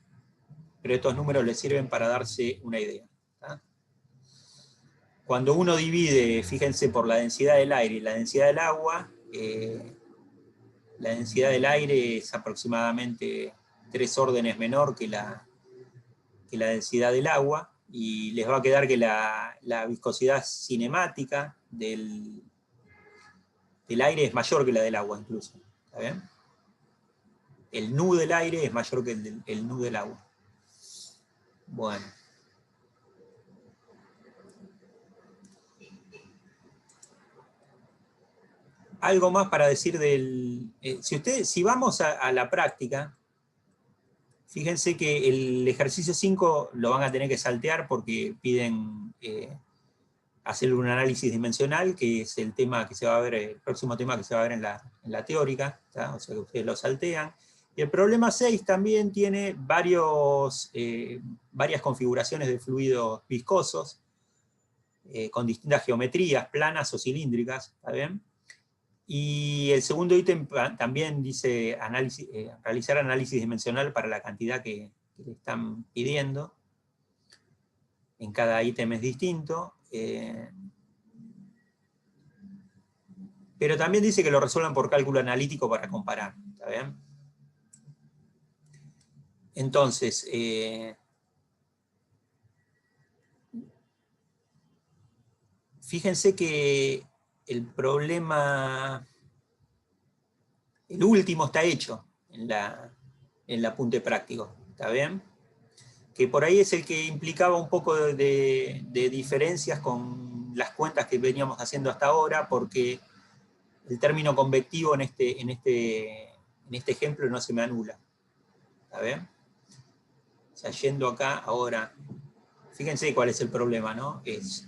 Pero estos números les sirven para darse una idea. ¿Está? Cuando uno divide, fíjense, por la densidad del aire y la densidad del agua, la densidad del aire es aproximadamente 3 órdenes menor que la densidad del agua, y les va a quedar que la viscosidad cinemática del aire es mayor que la del agua incluso. ¿Está bien? El nu del aire es mayor que el nu del agua. Bueno. Algo más para decir del... si vamos a la práctica, fíjense que el ejercicio 5 lo van a tener que saltear porque piden hacer un análisis dimensional, que es el tema que se va a ver, el próximo tema que se va a ver en la teórica, ¿tá? O sea que ustedes lo saltean. Y el problema 6 también tiene varias configuraciones de fluidos viscosos, con distintas geometrías, planas o cilíndricas, ¿está bien? Y el segundo ítem también dice realizar análisis dimensional para la cantidad que le están pidiendo. En cada ítem es distinto. Pero también dice que lo resuelvan por cálculo analítico para comparar. ¿Está bien? Entonces, fíjense que el problema, el último está hecho en el apunte práctico, ¿está bien? Que por ahí es el que implicaba un poco de diferencias con las cuentas que veníamos haciendo hasta ahora, porque el término convectivo en este ejemplo no se me anula, ¿está bien? O sea, yendo acá ahora, fíjense cuál es el problema, ¿no? Es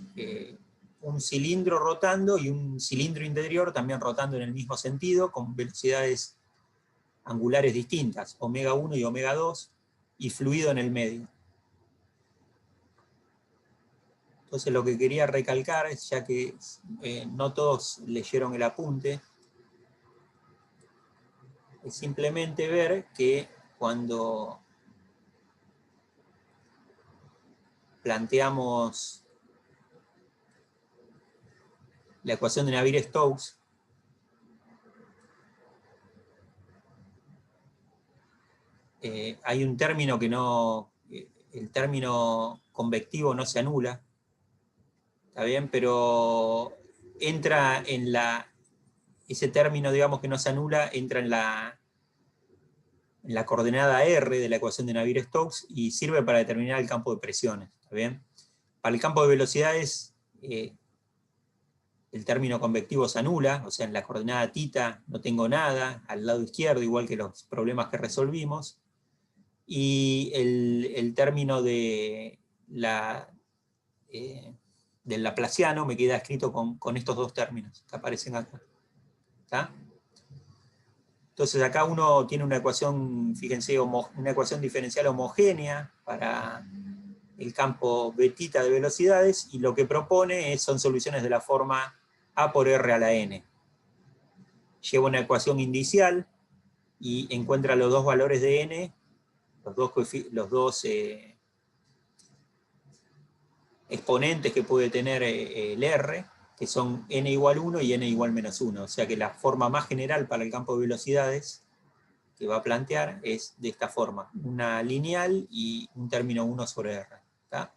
un cilindro rotando y un cilindro interior también rotando en el mismo sentido, con velocidades angulares distintas, omega 1 y omega 2, y fluido en el medio. Entonces lo que quería recalcar, es, ya que no todos leyeron el apunte, es simplemente ver que cuando planteamos la ecuación de Navier-Stokes, hay un término que no, el término convectivo no se anula, ¿está bien? Pero entra en ese término, digamos, que no se anula, entra en la coordenada R de la ecuación de Navier-Stokes y sirve para determinar el campo de presiones, ¿está bien? Para el campo de velocidades, el término convectivo se anula, o sea, en la coordenada θ no tengo nada, al lado izquierdo, igual que los problemas que resolvimos, y el término del laplaciano me queda escrito con estos dos términos que aparecen acá. ¿Está? Entonces acá uno tiene una ecuación, fíjense, una ecuación diferencial homogénea para el campo betita de velocidades, y lo que propone son soluciones de la forma A por R a la N. Lleva una ecuación indicial y encuentra los dos valores de N, los dos exponentes que puede tener el R, que son n igual 1 y n igual menos 1. O sea que la forma más general para el campo de velocidades que va a plantear es de esta forma: una lineal y un término 1 sobre R. ¿Está?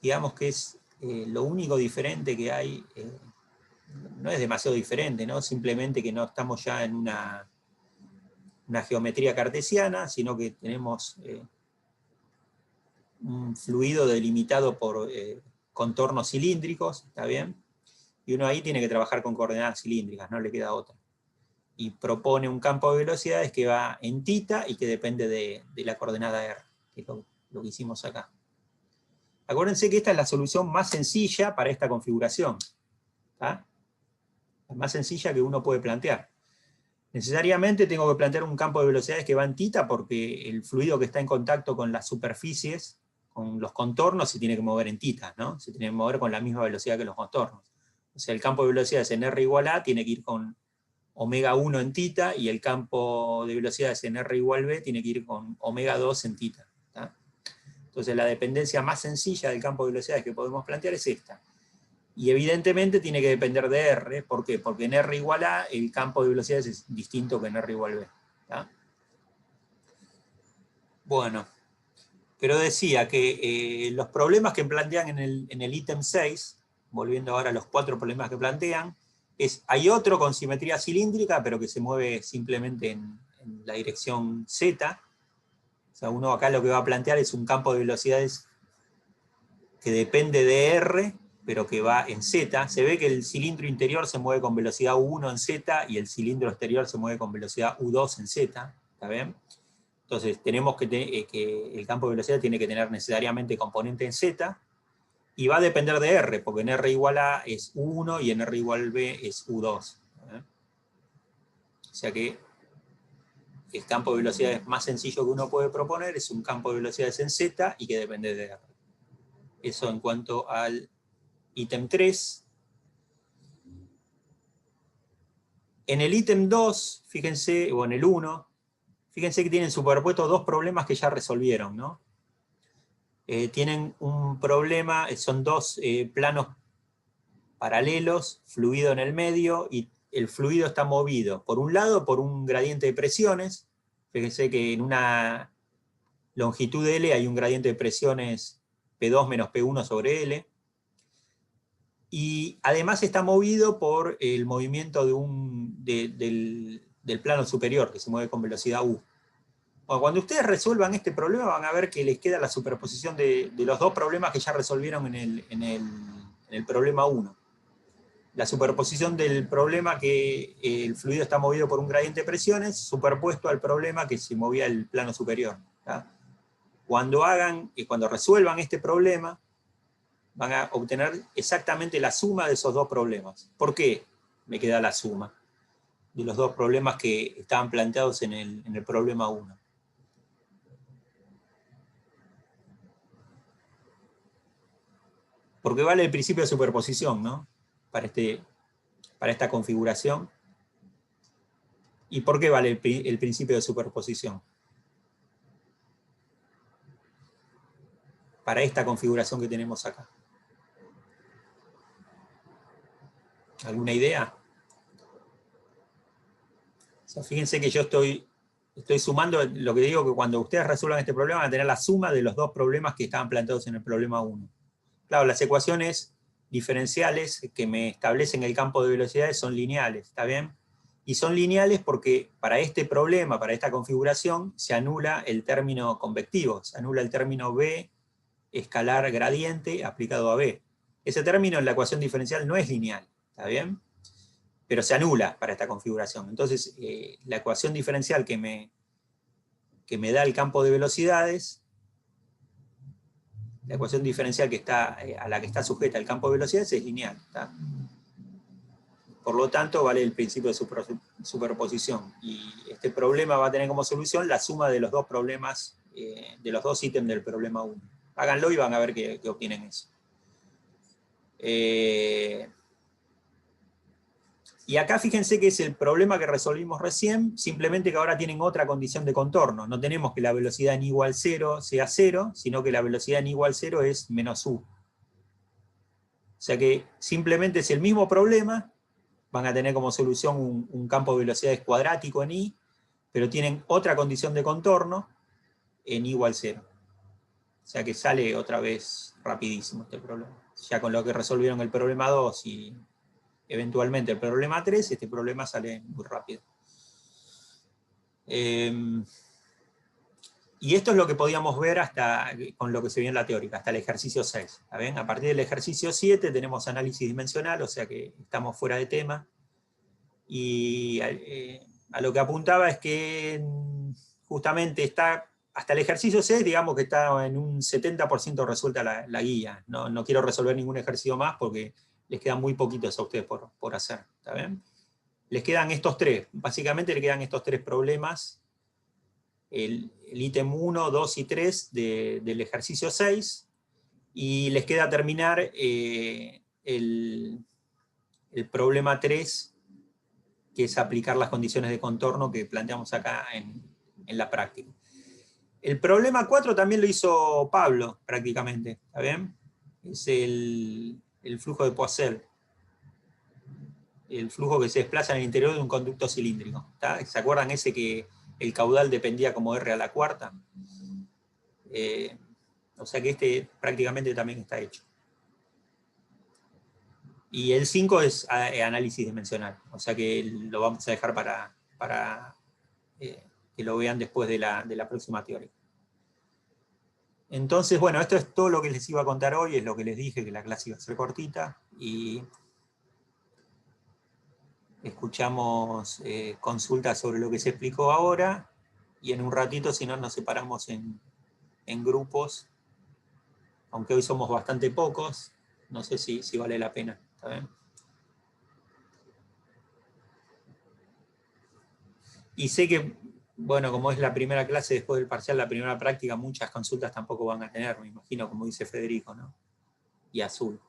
Digamos que es lo único diferente que hay, no es demasiado diferente, ¿no? Simplemente que no estamos ya en una geometría cartesiana, sino que tenemos un fluido delimitado por contornos cilíndricos, ¿está bien? Y uno ahí tiene que trabajar con coordenadas cilíndricas, no le queda otra. Y propone un campo de velocidades que va en θ y que depende de la coordenada R, que es lo que hicimos acá. Acuérdense que esta es la solución más sencilla para esta configuración, ¿tá? La más sencilla que uno puede plantear. Necesariamente tengo que plantear un campo de velocidades que va en θ, porque el fluido que está en contacto con las superficies, con los contornos, se tiene que mover en θ, ¿no? Se tiene que mover con la misma velocidad que los contornos. O sea, el campo de velocidades en R igual A tiene que ir con omega 1 en θ, y el campo de velocidades en R igual B tiene que ir con omega 2 en θ. ¿Tá? Entonces la dependencia más sencilla del campo de velocidades que podemos plantear es esta. Y evidentemente tiene que depender de R. ¿Por qué? Porque en R igual A el campo de velocidades es distinto que en R igual B. ¿Tá? Bueno, pero decía que los problemas que plantean en el ítem 6, volviendo ahora a los 4 problemas que plantean, hay otro con simetría cilíndrica, pero que se mueve simplemente en la dirección Z. O sea, uno acá lo que va a plantear es un campo de velocidades que depende de R, pero que va en Z. Se ve que el cilindro interior se mueve con velocidad U1 en Z, y el cilindro exterior se mueve con velocidad U2 en Z. ¿Está bien? Entonces tenemos que el campo de velocidad tiene que tener necesariamente componente en Z, y va a depender de R, porque en R igual A es U1 y en R igual B es U2. O sea que el campo de velocidades más sencillo que uno puede proponer es un campo de velocidades en Z y que depende de R. Eso en cuanto al ítem 3. En el ítem 2, fíjense, o en el 1, fíjense que tienen superpuestos dos problemas que ya resolvieron, ¿no? Tienen un problema, son dos planos paralelos, fluido en el medio, y el fluido está movido, por un lado, por un gradiente de presiones. Fíjense que en una longitud L hay un gradiente de presiones P2 menos P1 sobre L, y además está movido por el movimiento del plano superior, que se mueve con velocidad U. Bueno, cuando ustedes resuelvan este problema van a ver que les queda la superposición de los dos problemas que ya resolvieron en el problema 1. La superposición del problema que el fluido está movido por un gradiente de presiones, superpuesto al problema que se movía el plano superior. ¿Tá? Cuando resuelvan este problema, van a obtener exactamente la suma de esos dos problemas. ¿Por qué me queda la suma? de los dos problemas que estaban planteados en el problema 1. Porque vale el principio de superposición, ¿no? Para esta configuración. ¿Y por qué vale el principio de superposición? Para esta configuración que tenemos acá. ¿Alguna idea? O sea, fíjense que yo estoy sumando, lo que digo, que cuando ustedes resuelvan este problema van a tener la suma de los dos problemas que estaban planteados en el problema 1. Claro, las ecuaciones diferenciales que me establecen el campo de velocidades son lineales, ¿está bien? Y son lineales porque para este problema, para esta configuración, se anula el término convectivo, se anula el término B escalar gradiente aplicado a B. Ese término en la ecuación diferencial no es lineal, ¿está bien? Pero se anula para esta configuración. Entonces, la ecuación diferencial que me da el campo de velocidades, la ecuación diferencial que está, a la que está sujeta el campo de velocidades es lineal, ¿está? Por lo tanto, vale el principio de superposición. Y este problema va a tener como solución la suma de los dos problemas, de los dos ítems del problema 1. Háganlo y van a ver qué obtienen eso. Y acá fíjense que es el problema que resolvimos recién, simplemente que ahora tienen otra condición de contorno. No tenemos que la velocidad en igual 0 sea 0, sino que la velocidad en igual 0 es menos u. O sea que simplemente es el mismo problema, van a tener como solución un campo de velocidades cuadrático en i, pero tienen otra condición de contorno en igual 0. O sea que sale otra vez rapidísimo este problema. Ya con lo que resolvieron el problema 2 y eventualmente el problema 3, este problema sale muy rápido. Y esto es lo que podíamos ver hasta con lo que se vio en la teórica, hasta el ejercicio 6. ¿Ven? A partir del ejercicio 7 tenemos análisis dimensional, o sea que estamos fuera de tema. Y a lo que apuntaba es que justamente está, hasta el ejercicio 6, digamos que está en un 70% resuelta la guía. No quiero resolver ningún ejercicio más porque les quedan muy poquitos a ustedes por hacer. ¿Está bien? Les quedan estos tres, básicamente le quedan estos tres problemas, el ítem 1, 2 y 3 del ejercicio 6, y les queda terminar el problema 3, que es aplicar las condiciones de contorno que planteamos acá en la práctica. El problema 4 también lo hizo Pablo, prácticamente, ¿está bien? Es el flujo de Poiseuille. El flujo que se desplaza en el interior de un conducto cilíndrico. ¿Está? ¿Se acuerdan ese que el caudal dependía como r a la cuarta? O sea que este prácticamente también está hecho. Y el 5 es análisis dimensional. O sea que lo vamos a dejar para que lo vean después de la próxima teoría. Entonces, bueno, esto es todo lo que les iba a contar hoy, es lo que les dije, que la clase iba a ser cortita, y escuchamos consultas sobre lo que se explicó ahora, y en un ratito, si no, nos separamos en grupos, aunque hoy somos bastante pocos, no sé si vale la pena, ¿está bien? Y sé que, bueno, como es la primera clase después del parcial, la primera práctica, muchas consultas tampoco van a tener, me imagino, como dice Federico, ¿no? Y Azul.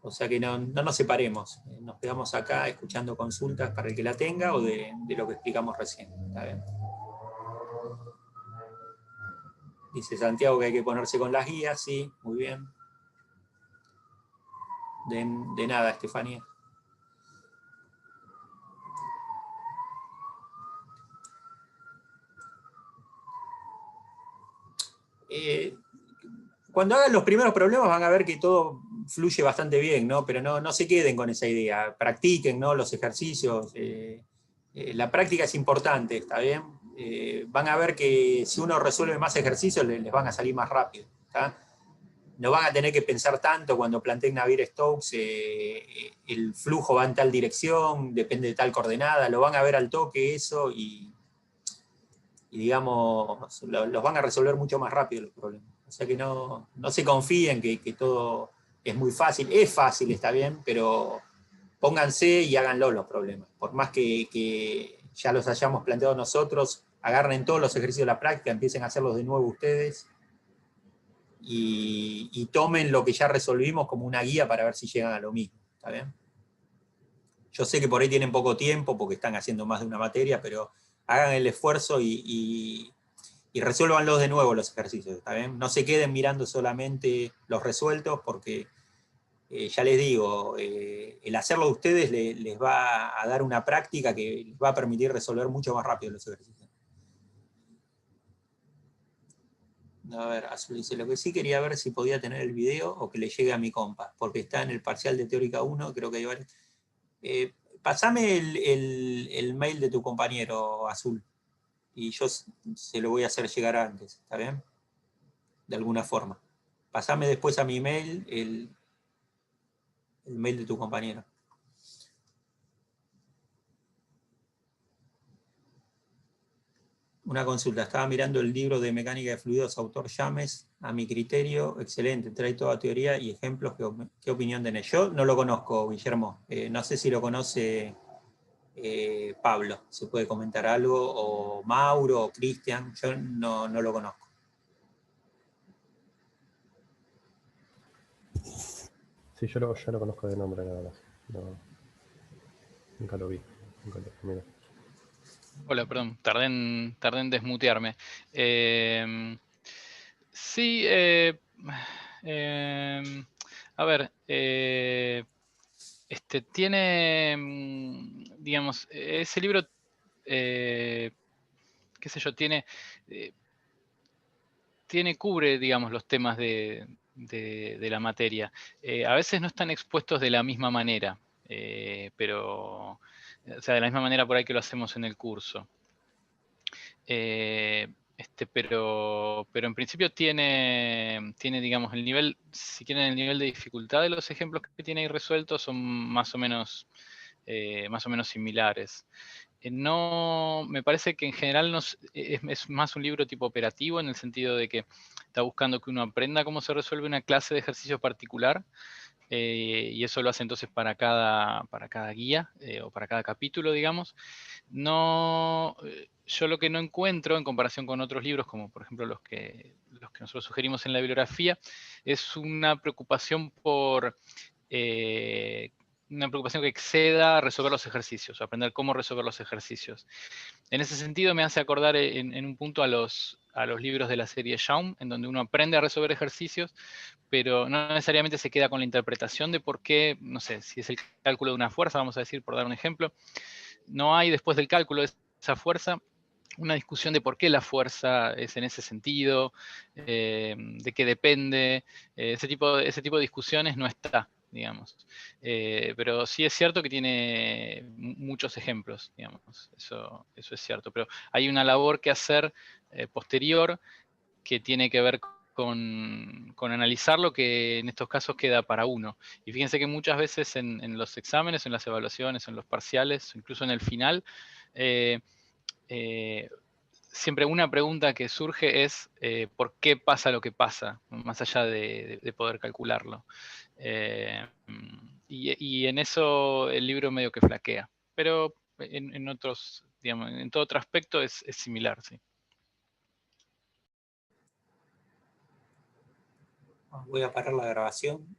O sea que no nos separemos, nos quedamos acá escuchando consultas para el que la tenga o de lo que explicamos recién. ¿Está bien? Dice Santiago que hay que ponerse con las guías, sí, muy bien. De nada, Estefanía. Cuando hagan los primeros problemas van a ver que todo fluye bastante bien, ¿no? Pero no se queden con esa idea. Practiquen, ¿no? Los ejercicios. La práctica es importante, ¿está bien? Van a ver que si uno resuelve más ejercicios les van a salir más rápido. ¿Está? No van a tener que pensar tanto cuando planteen Navier-Stokes, el flujo va en tal dirección, depende de tal coordenada, lo van a ver al toque eso y digamos, los van a resolver mucho más rápido los problemas. O sea que no se confíen que todo es muy fácil. Es fácil, está bien, pero pónganse y háganlo los problemas. Por más que ya los hayamos planteado nosotros, agarren todos los ejercicios de la práctica, empiecen a hacerlos de nuevo ustedes, y tomen lo que ya resolvimos como una guía para ver si llegan a lo mismo. ¿Está bien? Yo sé que por ahí tienen poco tiempo porque están haciendo más de una materia, pero hagan el esfuerzo y resuélvanlos de nuevo los ejercicios. ¿Está bien? No se queden mirando solamente los resueltos, porque ya les digo, el hacerlo de ustedes les va a dar una práctica que les va a permitir resolver mucho más rápido los ejercicios. A ver, Azul dice, lo que sí quería ver si podía tener el video o que le llegue a mi compa, porque está en el parcial de teórica 1, creo que hay varios. Pasame el mail de tu compañero, Azul, y yo se lo voy a hacer llegar antes, ¿está bien? De alguna forma. Pasame después a mi mail el mail de tu compañero. Una consulta, estaba mirando el libro de mecánica de fluidos, autor James, a mi criterio, excelente, trae toda teoría y ejemplos. ¿Qué opinión tenés? Yo no lo conozco, Guillermo, no sé si lo conoce Pablo, se puede comentar algo, o Mauro, o Cristian, yo no lo conozco. Sí, yo lo conozco de nombre nada más. No, nunca lo vi. Mira. Hola, perdón, tardé en desmutearme. Sí, a ver, tiene, digamos, ese libro, qué sé yo, cubre, digamos, los temas de la materia. A veces no están expuestos de la misma manera, pero, o sea, de la misma manera por ahí que lo hacemos en el curso. Pero en principio tiene, digamos, el nivel, si quieren, el nivel de dificultad de los ejemplos que tiene ahí resueltos son más o menos similares. No, me parece que en general es más un libro tipo operativo, en el sentido de que está buscando que uno aprenda cómo se resuelve una clase de ejercicio particular, y eso lo hace entonces para cada guía, o para cada capítulo, digamos. No, yo lo que no encuentro en comparación con otros libros, como por ejemplo los que nosotros sugerimos en la bibliografía, es una preocupación una preocupación que exceda a resolver los ejercicios, aprender cómo resolver los ejercicios. En ese sentido me hace acordar en un punto a los libros de la serie Shaun, en donde uno aprende a resolver ejercicios, pero no necesariamente se queda con la interpretación de por qué, no sé, si es el cálculo de una fuerza, vamos a decir, por dar un ejemplo, no hay después del cálculo de esa fuerza una discusión de por qué la fuerza es en ese sentido, de qué depende, ese tipo de discusiones no está, digamos. Pero sí es cierto que tiene muchos ejemplos, digamos, eso es cierto. Pero hay una labor que hacer posterior que tiene que ver con analizar lo que en estos casos queda para uno. Y fíjense que muchas veces en los exámenes, en las evaluaciones, en los parciales, incluso en el final, siempre una pregunta que surge es ¿por qué pasa lo que pasa? Más allá de poder calcularlo. Y en eso el libro medio que flaquea. Pero en otros, digamos, en todo otro aspecto es similar, sí. Voy a parar la grabación.